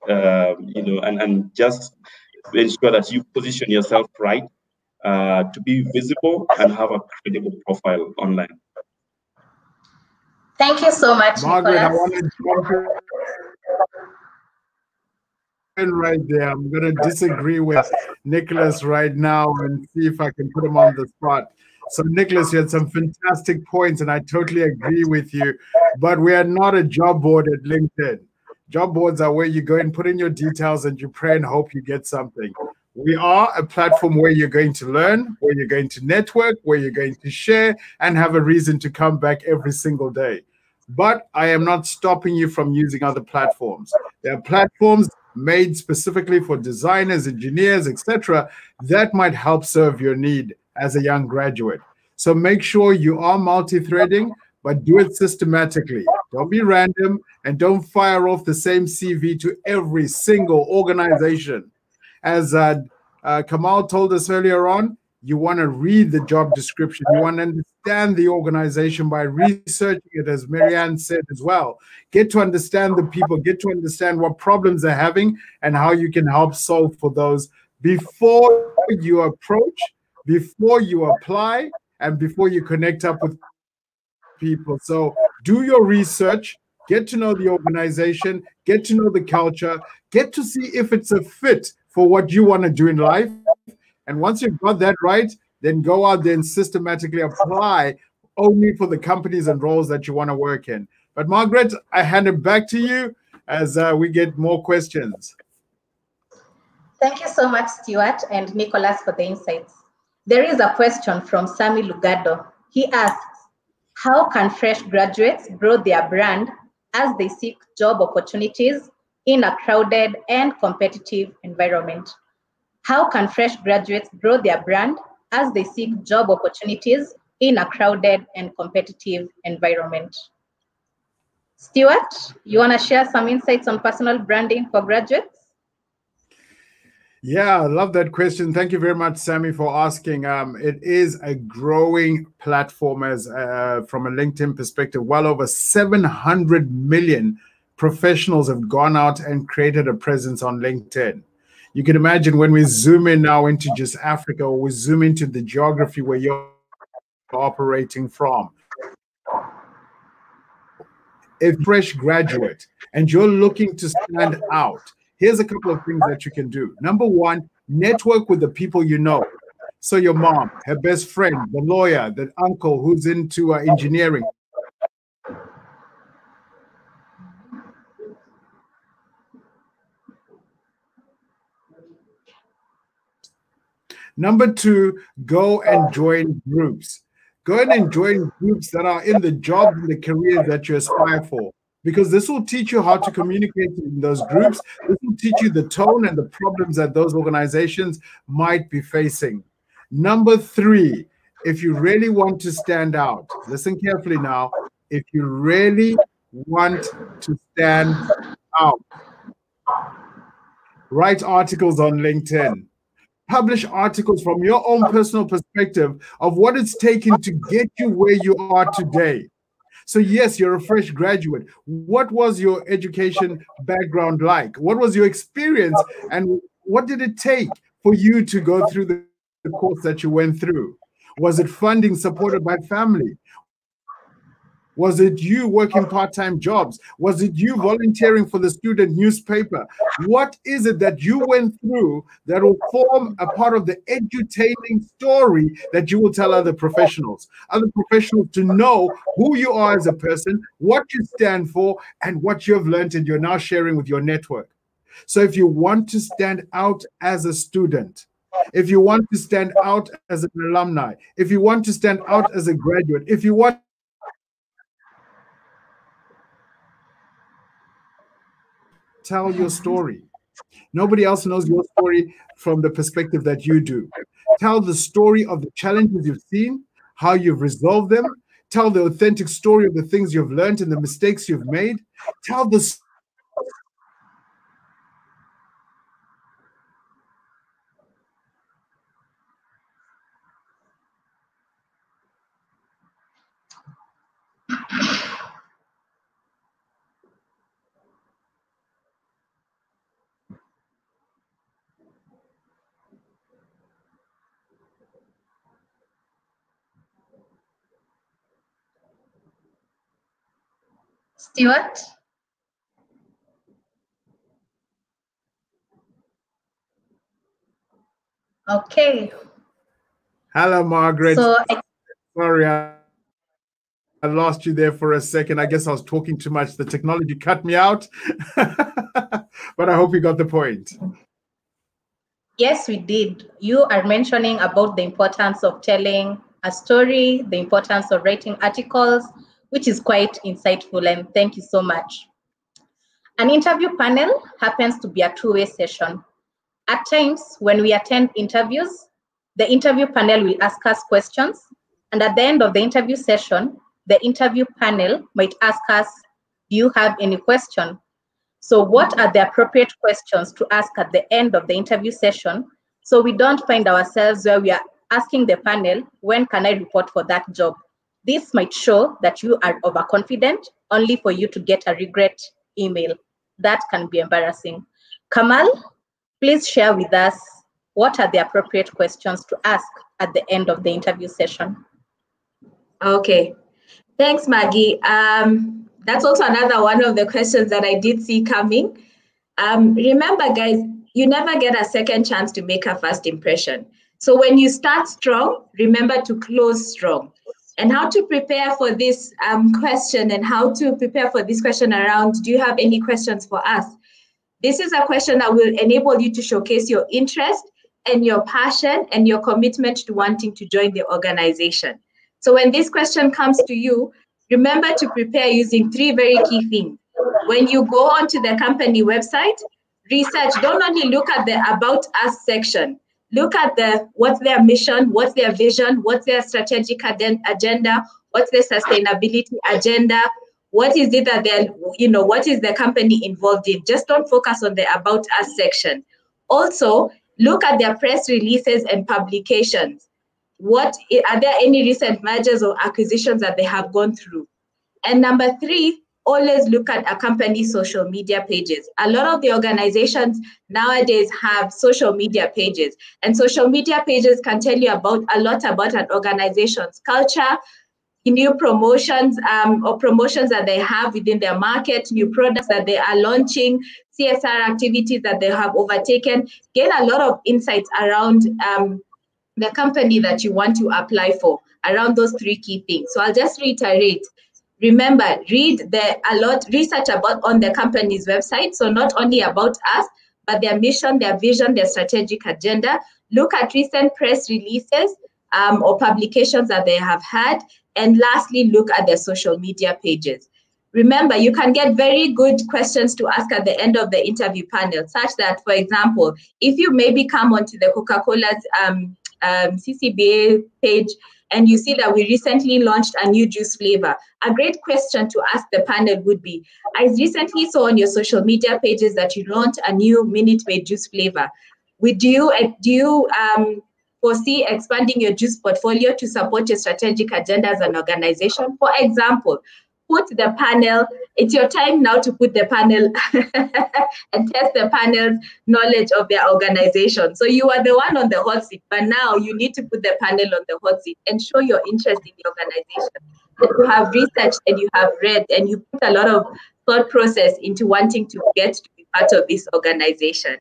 And just ensure that you position yourself right to be visible and have a credible profile online. Thank you so much, Margaret, Nicholas. I want to jump in right there. I'm going to disagree with Nicholas right now and see if I can put him on the spot. So, Nicholas, you had some fantastic points, and I totally agree with you. But we are not a job board at LinkedIn. Job boards are where you go and put in your details and you pray and hope you get something. We are a platform where you're going to learn, where you're going to network, where you're going to share and have a reason to come back every single day. But I am not stopping you from using other platforms. There are platforms made specifically for designers, engineers, etc., that might help serve your need as a young graduate. So make sure you are multi-threading, but do it systematically. Don't be random and don't fire off the same CV to every single organization. As Kamal told us earlier on, you want to read the job description. You want to understand the organization by researching it, as Marianne said as well. Get to understand the people, get to understand what problems they're having and how you can help solve for those before you approach, before you apply, and before you connect up with people. So do your research, get to know the organization, get to know the culture, get to see if it's a fit for what you want to do in life. And once you've got that right, then go out there and systematically apply only for the companies and roles that you want to work in. But Margaret, I hand it back to you as we get more questions. Thank you so much, Stuart and Nicholas, for the insights. There is a question from Sami Lugado. He asks, how can fresh graduates grow their brand as they seek job opportunities in a crowded and competitive environment? How can fresh graduates grow their brand as they seek job opportunities in a crowded and competitive environment. Stuart, you want to share some insights on personal branding for graduates? Yeah, I love that question. Thank you very much, Sammy, for asking. It is a growing platform as from a LinkedIn perspective. Well over 700 million professionals have gone out and created a presence on LinkedIn. You can imagine when we zoom in now into just Africa, or we zoom into the geography where you're operating from. A fresh graduate, and you're looking to stand out. Here's a couple of things that you can do. Number one, network with the people you know. So your mom, her best friend, the lawyer, the uncle who's into engineering. Number two, go and join groups. Go and join groups that are in the jobs and the careers that you aspire for, because this will teach you how to communicate in those groups. This will teach you the tone and the problems that those organizations might be facing. Number three, if you really want to stand out, listen carefully now. If you really want to stand out, write articles on LinkedIn. Publish articles from your own personal perspective of what it's taken to get you where you are today. So yes, you're a fresh graduate. What was your education background like? What was your experience, and what did it take for you to go through the course that you went through? Was it funding supported by family? Was it you working part-time jobs? Was it you volunteering for the student newspaper? What is it that you went through that will form a part of the edutaining story that you will tell other professionals to know who you are as a person, what you stand for, and what you've learned and you're now sharing with your network. So if you want to stand out as a student, if you want to stand out as an alumni, if you want to stand out as a graduate, if you want tell your story. Nobody else knows your story from the perspective that you do. Tell the story of the challenges you've seen, how you've resolved them. Tell the authentic story of the things you've learned and the mistakes you've made. Tell the Stuart? Okay. Hello, Margaret. So sorry, I lost you there for a second. I guess I was talking too much. The technology cut me out. But I hope you got the point. yes, we did. You are mentioning about the importance of telling a story, the importance of writing articles, which is quite insightful, and thank you so much. An interview panel happens to be a two-way session. At times, when we attend interviews, the interview panel will ask us questions, and at the end of the interview session, the interview panel might ask us, do you have any question? So what are the appropriate questions to ask at the end of the interview session, so we don't find ourselves where we are asking the panel, when can I report for that job? This might show that you are overconfident, only for you to get a regret email. That can be embarrassing. Kamal, please share with us what are the appropriate questions to ask at the end of the interview session. Okay, thanks, Maggie. That's also another one of the questions that I did see coming. Remember, guys, you never get a second chance to make a first impression. So when you start strong, remember to close strong. And how to prepare for this question, and how to prepare for this question around, do you have any questions for us? This is a question that will enable you to showcase your interest and your passion and your commitment to wanting to join the organization. So when this question comes to you, remember to prepare using three very key things. When you go onto the company website, research, don't only look at the About Us section. look at what's their mission, what's their vision, what's their strategic agenda, what's their sustainability agenda, what is it that they're, what is the company involved in? Just don't focus on the About Us section. Also, look at their press releases and publications. Are there any recent mergers or acquisitions that they have gone through? And number 3, always look at a company's social media pages. A lot of the organizations nowadays have social media pages, and social media pages can tell you a lot about an organization's culture, new promotions or promotions that they have within their market, new products that they are launching, CSR activities that they have overtaken. Gain a lot of insights around the company that you want to apply for, around those 3 key things. So I'll just reiterate. Remember, research on the company's website. So not only about us, but their mission, their vision, their strategic agenda. Look at recent press releases or publications that they have had. And lastly, look at their social media pages. Remember, you can get very good questions to ask at the end of the interview panel, such that, for example, if you maybe come onto the Coca-Cola's CCBA page and you see that we recently launched a new juice flavor, a great question to ask the panel would be, I recently saw on your social media pages that you launched a new Minute Maid juice flavor. Do you foresee expanding your juice portfolio to support your strategic agenda as an organization? For example, put the panel, it's your time now to put the panel and test the panel's knowledge of their organization. So you are the one on the hot seat, but now you need to put the panel on the hot seat and show your interest in the organization. That you have researched and you have read and you put a lot of thought process into wanting to get to be part of this organization.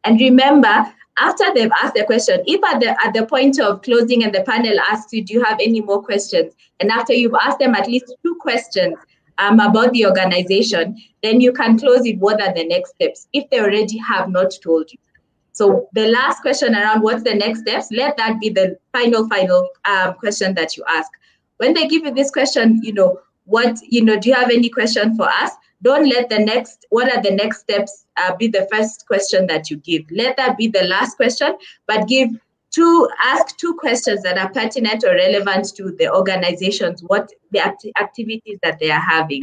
And remember, after they've asked the question, if at the point of closing and the panel asks you, do you have any more questions? And after you've asked them at least 2 questions about the organization, then you can close it. What are the next steps? If they already have not told you. So the last question around what's the next steps, let that be the final question that you ask. When they give you this question, do you have any question for us? Don't let what are the next steps be the first question that you give. Let that be the last question, but ask 2 questions that are pertinent or relevant to the organizations, what the activities that they are having.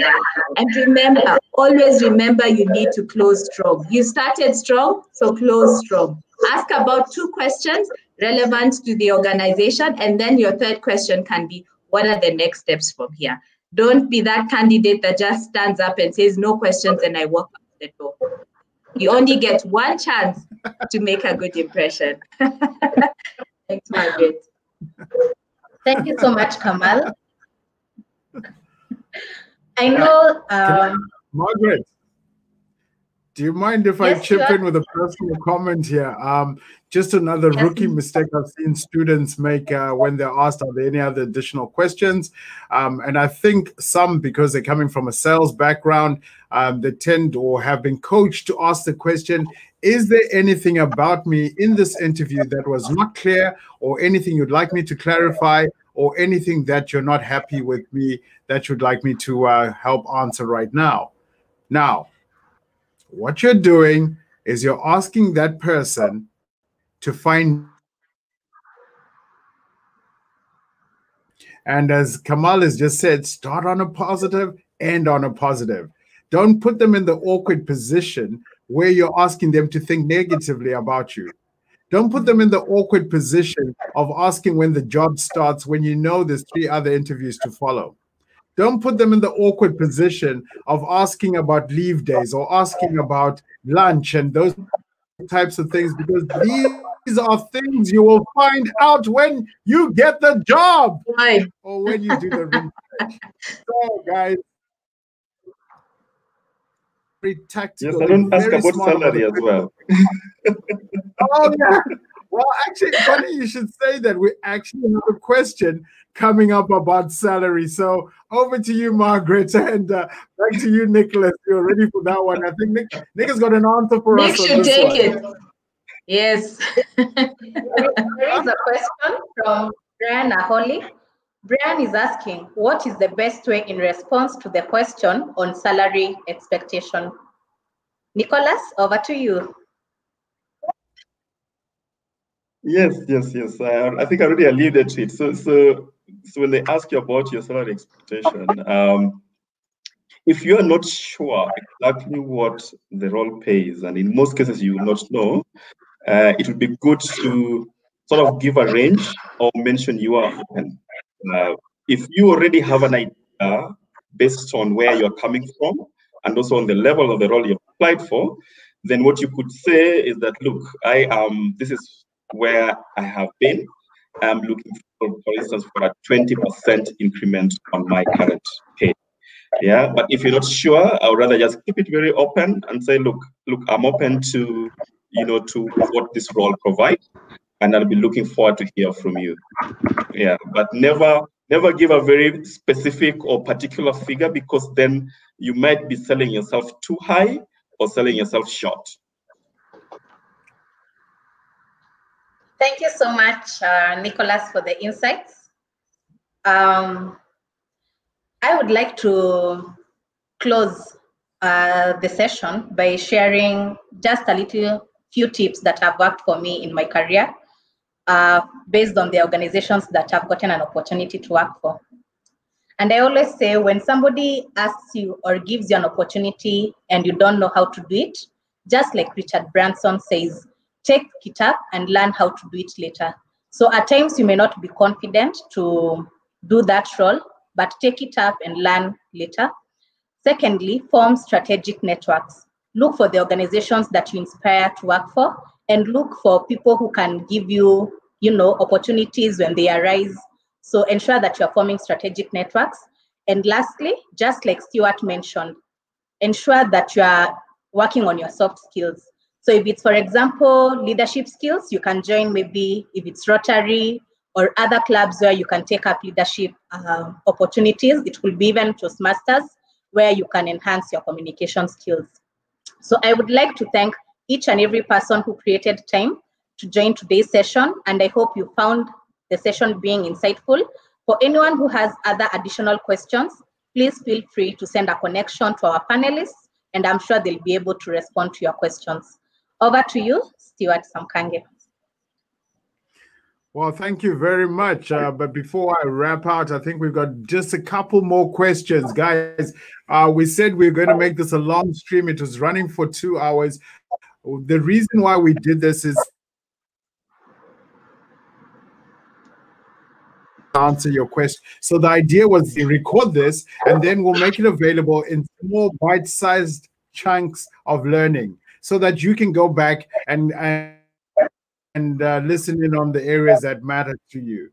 And remember, always remember, you need to close strong. You started strong, so close strong. Ask about 2 questions relevant to the organization, and then your 3rd question can be, what are the next steps from here? Don't be that candidate that just stands up and says, no questions, and I walk out the door. You only get 1 chance to make a good impression. Thanks, Margaret. Thank you so much, Kamal. I know... Margaret, do you mind if I chip in with a personal comment here? Just another rookie mistake I've seen students make when they're asked, are there any other additional questions? And I think some, because they're coming from a sales background, they tend or have been coached to ask the question, is there anything about me in this interview that was not clear, or anything you'd like me to clarify, or anything that you're not happy with me that you'd like me to help answer right now? Now, what you're doing is you're asking that person to find, and as Kamal has just said, start on a positive, end on a positive. Don't put them in the awkward position where you're asking them to think negatively about you. Don't put them in the awkward position of asking when the job starts when you know there's 3 other interviews to follow. Don't put them in the awkward position of asking about leave days or asking about lunch and those types of things, because these are things you will find out when you get the job or when you do the research. So, guys, very tactical. Yes, I don't ask about salary as well. Oh, yeah. Well, actually, funny you should say that. We actually have a question coming up about salary. So over to you, Margaret, and back to you, Nicholas. You're ready for that one. I think Nick has got an answer for us. Nick should take it. Yes. There is a question from Brian Aholi. Brian is asking, what is the best way in response to the question on salary expectation? Nicholas, over to you. Yes. I think I already alluded to it. So when they ask you about your salary expectation, if you are not sure exactly what the role pays, and in most cases you will not know, it would be good to sort of give a range or mention you are open. If you already have an idea based on where you're coming from and also on the level of the role you've applied for, then what you could say is that, look, this is where I have been. I'm looking for instance, for a 20% increment on my current pay. Yeah, but if you're not sure, I would rather just keep it very open and say, look, I'm open to, to what this role provides, and I'll be looking forward to hear from you. Yeah, but never give a very specific or particular figure, because then you might be selling yourself too high or selling yourself short. Thank you so much, Nicholas, for the insights. I would like to close the session by sharing just a few tips that have worked for me in my career based on the organizations that I've gotten an opportunity to work for. And I always say, when somebody asks you or gives you an opportunity and you don't know how to do it, just like Richard Branson says, take it up and learn how to do it later. So at times you may not be confident to do that role, but take it up and learn later. Secondly, form strategic networks. Look for the organizations that you inspire to work for, and look for people who can give you, opportunities when they arise. So ensure that you're forming strategic networks. And lastly, just like Stuart mentioned, ensure that you are working on your soft skills. So if it's, for example, leadership skills, you can join maybe if it's Rotary or other clubs where you can take up leadership opportunities. It will be even Toastmasters, where you can enhance your communication skills. So I would like to thank each and every person who created time to join today's session, and I hope you found the session being insightful. For anyone who has other additional questions, please feel free to send a connection to our panelists, and I'm sure they'll be able to respond to your questions. Over to you, Stuart Samkange. Well, thank you very much. But before I wrap out, I think we've got just a couple more questions, guys. We said we we're going to make this a long stream. It was running for 2 hours. The reason why we did this is answer your question. So the idea was to record this, and then we'll make it available in small bite-sized chunks of learning, so that you can go back and listen in on the areas that matter to you.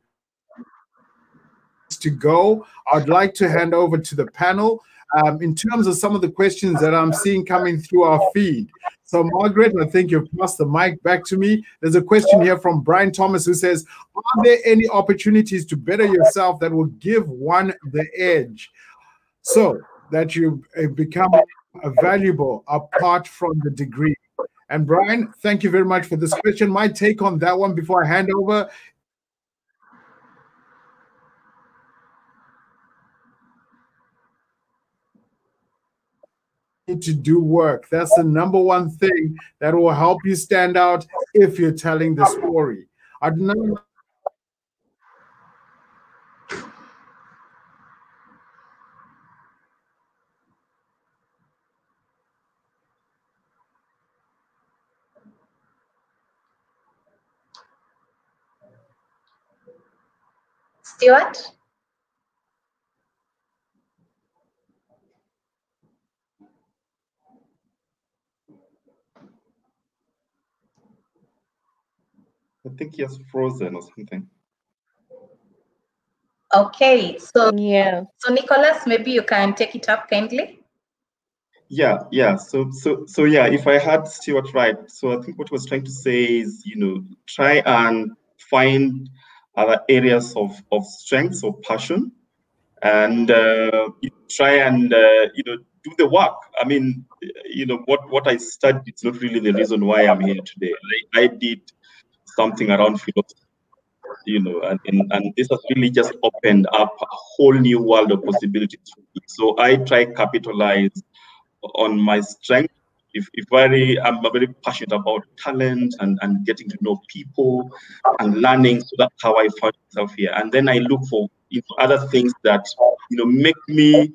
To go, I'd like to hand over to the panel in terms of some of the questions that I'm seeing coming through our feed. So Margaret, I think you've passed the mic back to me. There's a question here from Brian Thomas who says, are there any opportunities to better yourself that will give one the edge so that you become valuable apart from the degree? And Brian, thank you very much for this question. My take on that one before I hand over. To do work. That's the number one thing that will help you stand out if you're telling the story. Stuart? I think he has frozen or something. Okay, so yeah. So Nicholas, maybe you can take it up kindly. Yeah. So yeah, if I had Stuart right, so I think what he was trying to say is, try and find other areas of strengths or passion, and try and do the work. I mean, what I studied, it's not really the reason why I'm here today. I did something around philosophy, and this has really just opened up a whole new world of possibilities for me. So I try capitalize on my strength, I'm very passionate about talent and getting to know people and learning. So that's how I found myself here. And then I look for other things that make me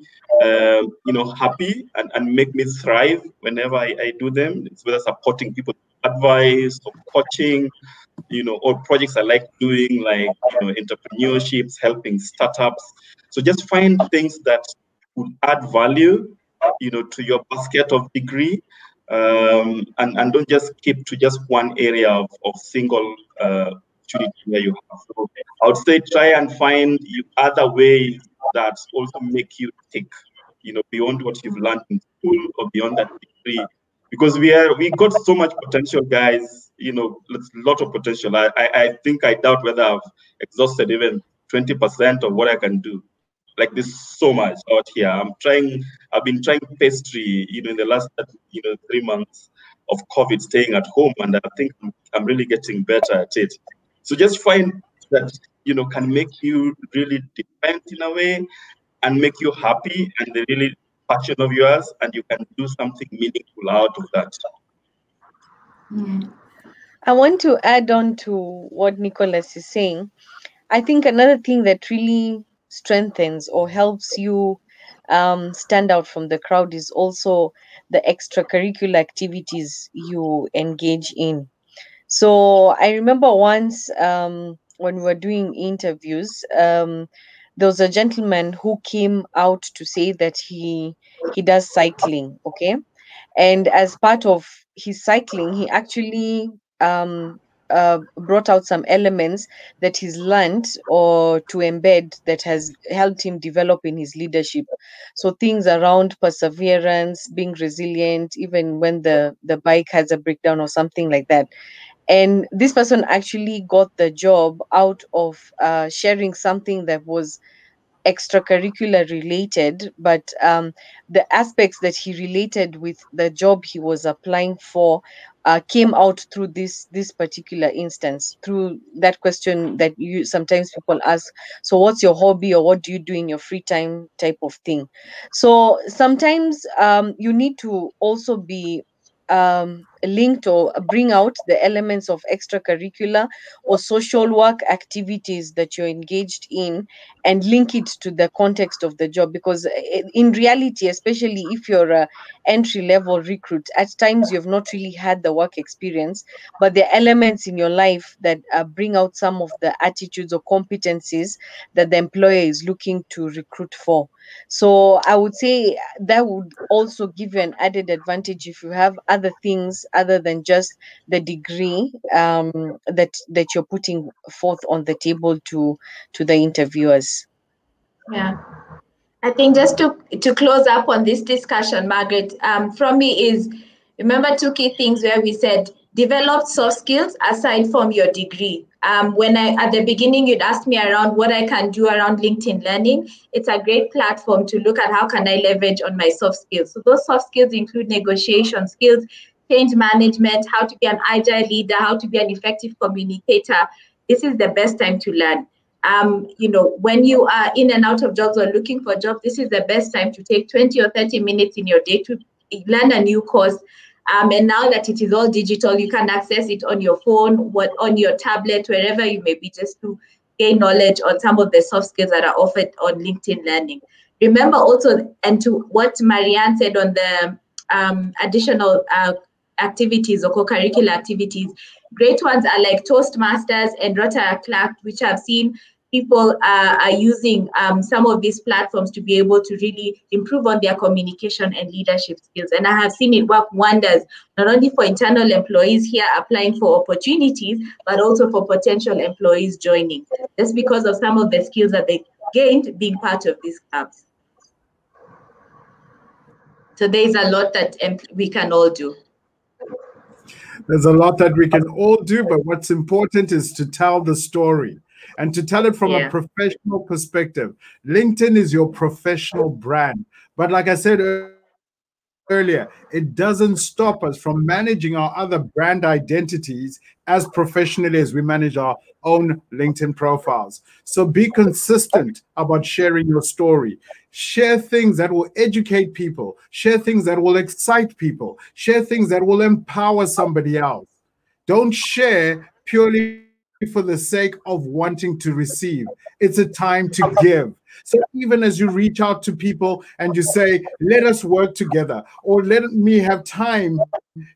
happy and make me thrive whenever I do them. It's whether supporting people, advice or coaching, or projects I like doing, like entrepreneurships, helping startups. So just find things that would add value, to your basket of degree, and don't just keep to just one area of single opportunity where you have. So I would say try and find other ways that also make you tick, beyond what you've learned in school or beyond that degree. Because we got so much potential, guys. A lot of potential. I think I doubt whether I've exhausted even 20% of what I can do. Like, there's so much out here. I've been trying pastry, in the last 3 months of COVID, staying at home, and I think I'm really getting better at it. So just find that can make you really depend in a way and make you happy and the really passion of yours, and you can do something meaningful out of that. I want to add on to what Nicholas is saying. I think another thing that really strengthens or helps you stand out from the crowd is also the extracurricular activities you engage in. So I remember once when we were doing interviews, there was a gentleman who came out to say that he does cycling, okay? And as part of his cycling, he actually brought out some elements that he's learned or to embed that has helped him develop in his leadership. So things around perseverance, being resilient, even when the bike has a breakdown or something like that. And this person actually got the job out of sharing something that was extracurricular related, but the aspects that he related with the job he was applying for came out through this particular instance, through that question that you sometimes people ask, so what's your hobby or what do you do in your free time, type of thing. So sometimes you need to also be linked or bring out the elements of extracurricular or social work activities that you're engaged in and link it to the context of the job, because in reality, especially if you're a entry level recruit, at times you've not really had the work experience, but there are elements in your life that bring out some of the attitudes or competencies that the employer is looking to recruit for. So I would say that would also give you an added advantage if you have other things other than just the degree that you're putting forth on the table to the interviewers. Yeah. I think just to close up on this discussion, Margaret, from me is, remember 2 key things where we said develop soft skills aside from your degree. When at the beginning you'd asked me around what I can do around LinkedIn Learning, it's a great platform to look at how can I leverage on my soft skills. So those soft skills include negotiation skills, change management, how to be an agile leader, how to be an effective communicator. This is the best time to learn. When you are in and out of jobs or looking for jobs, this is the best time to take 20 or 30 minutes in your day to learn a new course. And now that it is all digital, you can access it on your phone, on your tablet, wherever you may be, just to gain knowledge on some of the soft skills that are offered on LinkedIn Learning. Remember also, and to what Marianne said on the additional activities or co-curricular activities, great ones are like Toastmasters and Rotaract Clark, which I've seen people are using some of these platforms to be able to really improve on their communication and leadership skills. And I have seen it work wonders, not only for internal employees here applying for opportunities, but also for potential employees joining, just because of some of the skills that they gained being part of these clubs. So there's a lot that we can all do. There's a lot that we can all do, but what's important is to tell the story and to tell it from a professional perspective. LinkedIn is your professional brand. But like I said earlier, it doesn't stop us from managing our other brand identities as professionally as we manage our own LinkedIn profiles. So be consistent about sharing your story. Share things that will educate people, share things that will excite people, share things that will empower somebody else. Don't share purely for the sake of wanting to receive. It's a time to give. So even as you reach out to people and you say, let us work together, or let me have time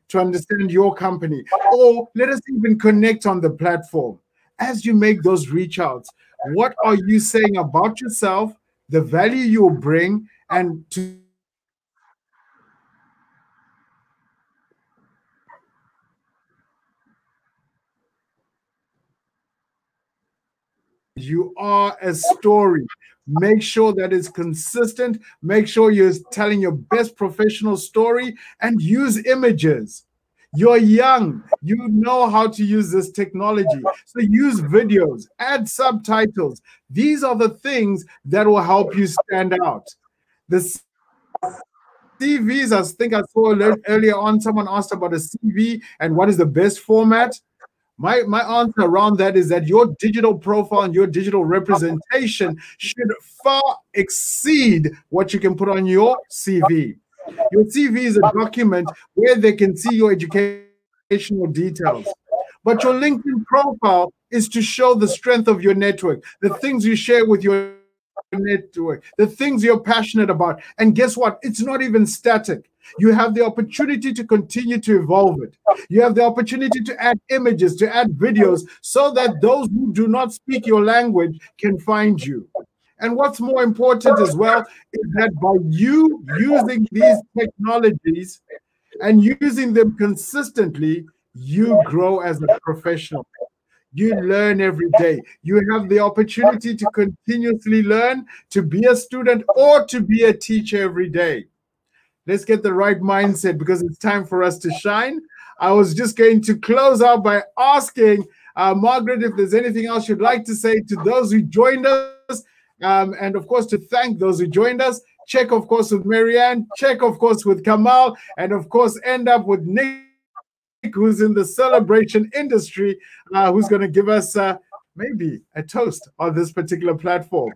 to understand your company, or let us even connect on the platform. As you make those reach outs, what are you saying about yourself, the value you bring, and to you are a story. Make sure that it's consistent. Make sure you're telling your best professional story and use images. You're young. You know how to use this technology. So use videos, add subtitles. These are the things that will help you stand out. The CVs, I think I saw earlier on, someone asked about a CV and what is the best format. My answer around that is that your digital profile and your digital representation should far exceed what you can put on your CV. Your CV is a document where they can see your educational details. But your LinkedIn profile is to show the strength of your network, the things you share with your network, the things you're passionate about. And guess what? It's not even static. You have the opportunity to continue to evolve it. You have the opportunity to add images, to add videos, so that those who do not speak your language can find you. And what's more important as well is that by you using these technologies and using them consistently, you grow as a professional. You learn every day. You have the opportunity to continuously learn, to be a student or to be a teacher every day. Let's get the right mindset because it's time for us to shine. I was just going to close out by asking Margaret if there's anything else you'd like to say to those who joined us, and of course to thank those who joined us. Check, of course, with Marianne. Check, of course, with Kamal, and of course end up with Nick, who's in the celebration industry, who's going to give us maybe a toast on this particular platform.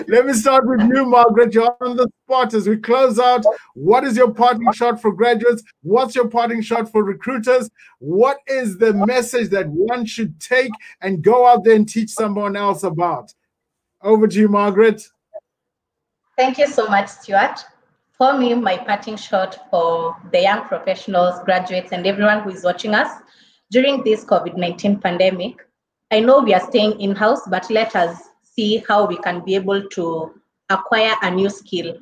Let me start with you, Margaret. You're on the spot as we close out. What is your parting shot for graduates? What's your parting shot for recruiters? What is the message that one should take and go out there and teach someone else about? Over to you, Margaret. Thank you so much, Stuart. For me, my parting shot for the young professionals, graduates, and everyone who is watching us during this COVID-19 pandemic, I know we are staying in-house, but let us see how we can be able to acquire a new skill.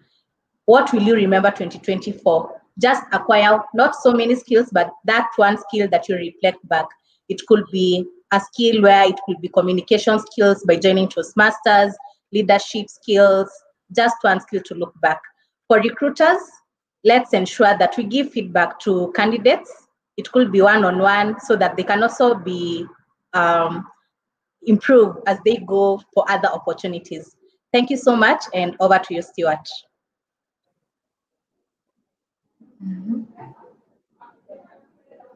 What will you remember 2024? Just acquire not so many skills, but that one skill that you reflect back. It could be a skill where it could be communication skills by joining Toastmasters, leadership skills, just one skill to look back. For recruiters, let's ensure that we give feedback to candidates. It could be one-on-one so that they can also be improve as they go for other opportunities. Thank you so much, and over to you, Stuart.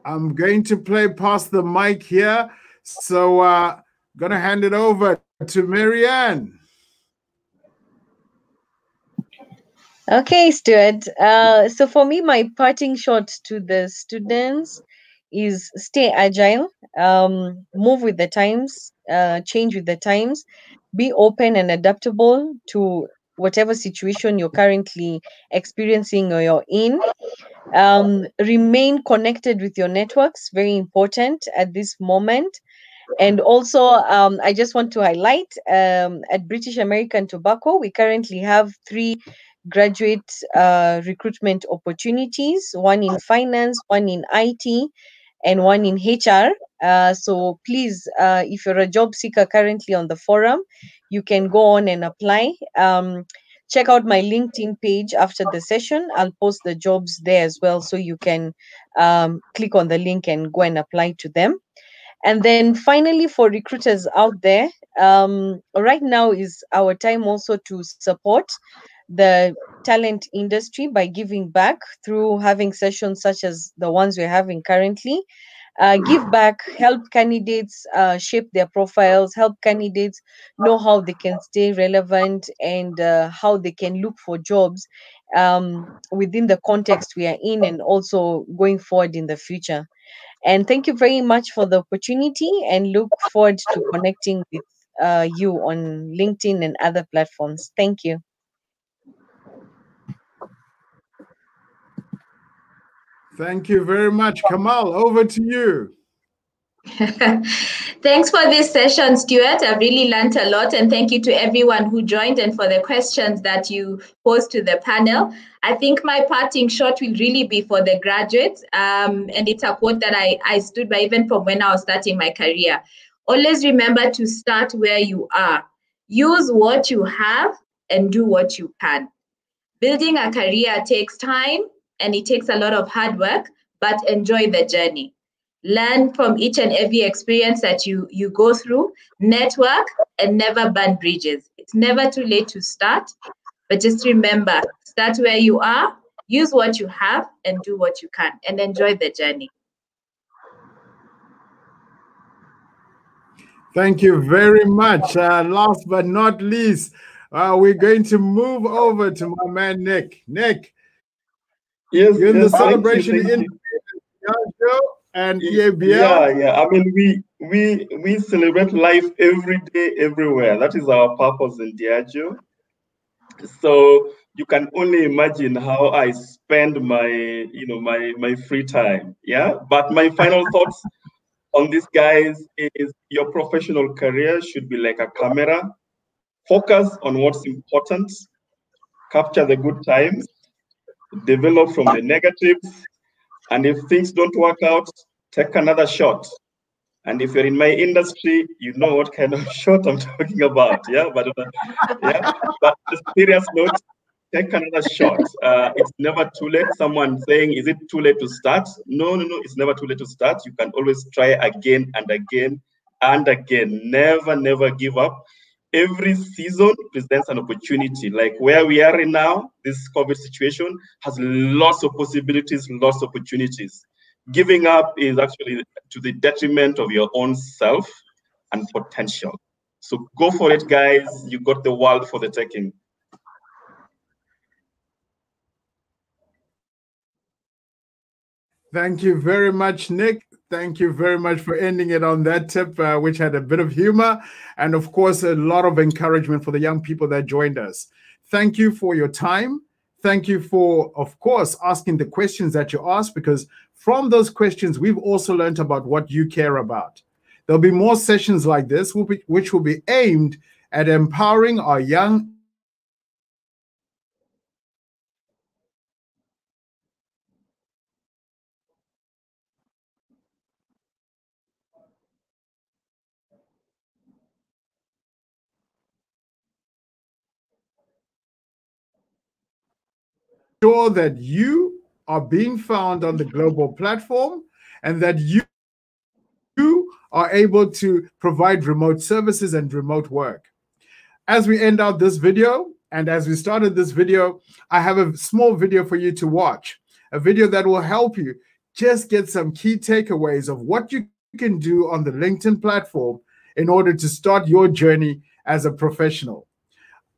I'm going to play past the mic here, so going to hand it over to Marianne. Okay, Stuart. So for me, my parting shot to the students is stay agile, move with the times, change with the times, be open and adaptable to whatever situation you're currently experiencing or you're in. Remain connected with your networks, very important at this moment. And also, I just want to highlight at British American Tobacco, we currently have 3 graduate recruitment opportunities, one in finance, one in IT, and one in HR. So please, if you're a job seeker currently on the forum, you can go on and apply. Check out my LinkedIn page after the session. I'll post the jobs there as well, so you can click on the link and go and apply to them. And then finally, for recruiters out there, right now is our time also to support the talent industry by giving back through having sessions such as the ones we're having currently. Give back, help candidates shape their profiles, help candidates know how they can stay relevant and how they can look for jobs within the context we are in and also going forward in the future. And thank you very much for the opportunity and look forward to connecting with you on LinkedIn and other platforms. Thank you. Thank you very much. Kamal, over to you. Thanks for this session, Stuart. I've really learned a lot, and thank you to everyone who joined and for the questions that you posed to the panel. I think my parting shot will really be for the graduates, and it's a quote that I stood by even from when I was starting my career. Always remember to start where you are. Use what you have and do what you can. Building a career takes time and it takes a lot of hard work, but enjoy the journey. Learn from each and every experience that you go through, network, and never burn bridges. It's never too late to start, but just remember, start where you are, use what you have, and do what you can, and enjoy the journey. Thank you very much. Last but not least, we're going to move over to my man, Nick. Nick, yes, you're in the yes, celebration thank you. And EABL. Yeah. I mean, we celebrate life every day, everywhere. That is our purpose in Diageo. So you can only imagine how I spend my, my free time. Yeah. But my final thoughts on this, guys, is your professional career should be like a camera. Focus on what's important, capture the good times, develop from the negatives, and if things don't work out, take another shot. And if you're in my industry, you know what kind of shot I'm talking about. Yeah, but on a serious note, take another shot. It's never too late. Someone saying, is it too late to start? No, it's never too late to start. You can always try again and again and again. Never give up. Every season presents an opportunity. Like where we are in now, this COVID situation has lots of possibilities, lots of opportunities. Giving up is actually to the detriment of your own self and potential. So go for it, guys. You got the world for the taking. Thank you very much, Nick. Thank you very much for ending it on that tip, which had a bit of humor and, of course, a lot of encouragement for the young people that joined us. Thank you for your time. Thank you for, of course, asking the questions that you asked, because from those questions, we've also learned about what you care about. There'll be more sessions like this, which will be aimed at empowering our young sure that you are being found on the global platform and that you are able to provide remote services and remote work. As we end out this video, and as we started this video, I have a small video for you to watch, a video that will help you just get some key takeaways of what you can do on the LinkedIn platform in order to start your journey as a professional.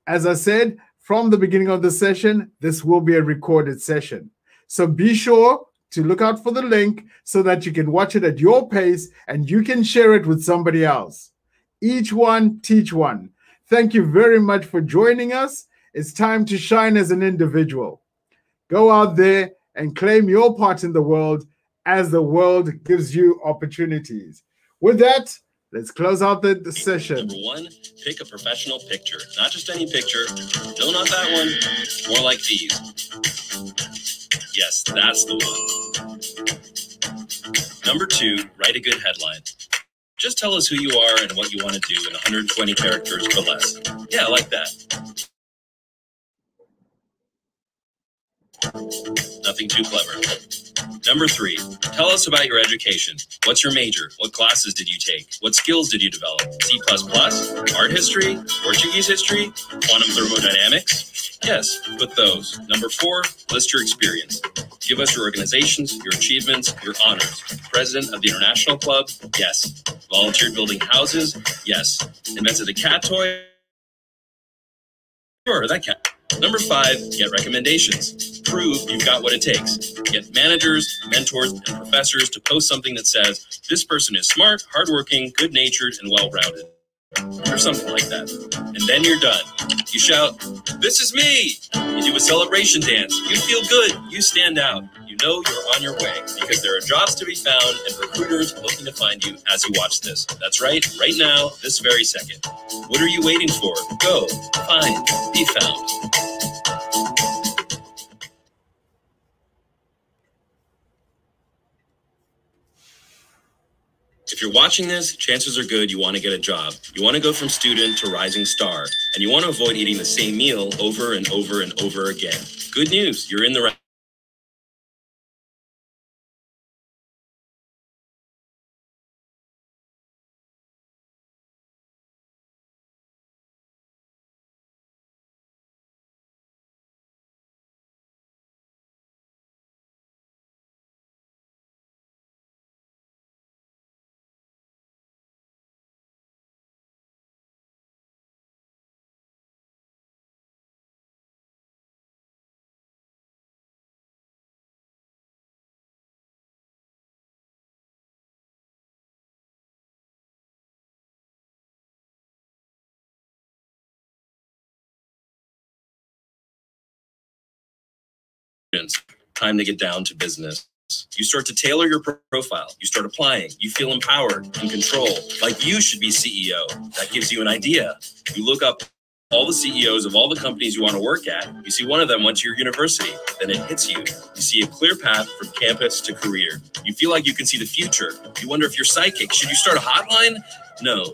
As I said, from the beginning of the session, this will be a recorded session. So be sure to look out for the link so that you can watch it at your pace and you can share it with somebody else. Each one, teach one. Thank you very much for joining us. It's time to shine as an individual. Go out there and claim your part in the world as the world gives you opportunities. With that, let's close out the session. Number one, pick a professional picture. Not just any picture. No, not that one. More like these. Yes, that's the one. Number two, write a good headline. Just tell us who you are and what you want to do in 120 characters or less. Yeah, like that. Nothing too clever. Number 3, tell us about your education. What's your major? What classes did you take? What skills did you develop? C++? Art history? Portuguese history? Quantum thermodynamics? Yes, put those. Number 4, list your experience. Give us your organizations, your achievements, your honors. President of the International Club? Yes. Volunteered building houses? Yes. Invented a cat toy? Sure, that cat. Number 5, get recommendations. Prove you've got what it takes. Get managers, mentors, and professors to post something that says, this person is smart, hardworking, good-natured, and well-rounded. Or something like that. And then you're done. You shout, this is me! You do a celebration dance. You feel good. You stand out. You know you're on your way because there are jobs to be found and recruiters looking to find you as you watch this. That's right now, this very second. What are you waiting for? Go, find, be found. If you're watching this, chances are good you want to get a job. You want to go from student to rising star, and you want to avoid eating the same meal over and over and over again. Good news, you're in the right time to get down to business. You start to tailor your profile. You start applying. You feel empowered, in control, like you should be CEO. That gives you an idea. You look up all the CEOs of all the companies you want to work at. You see one of them went to your university. Then it hits you. You see a clear path from campus to career. You feel like you can see the future. You wonder if you're psychic. Should you start a hotline? No,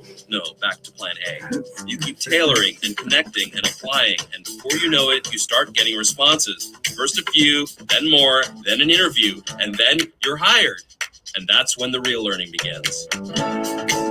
back to plan A. You keep tailoring and connecting and applying, and before you know it, you start getting responses. First a few, then more, then an interview, and then you're hired. And that's when the real learning begins.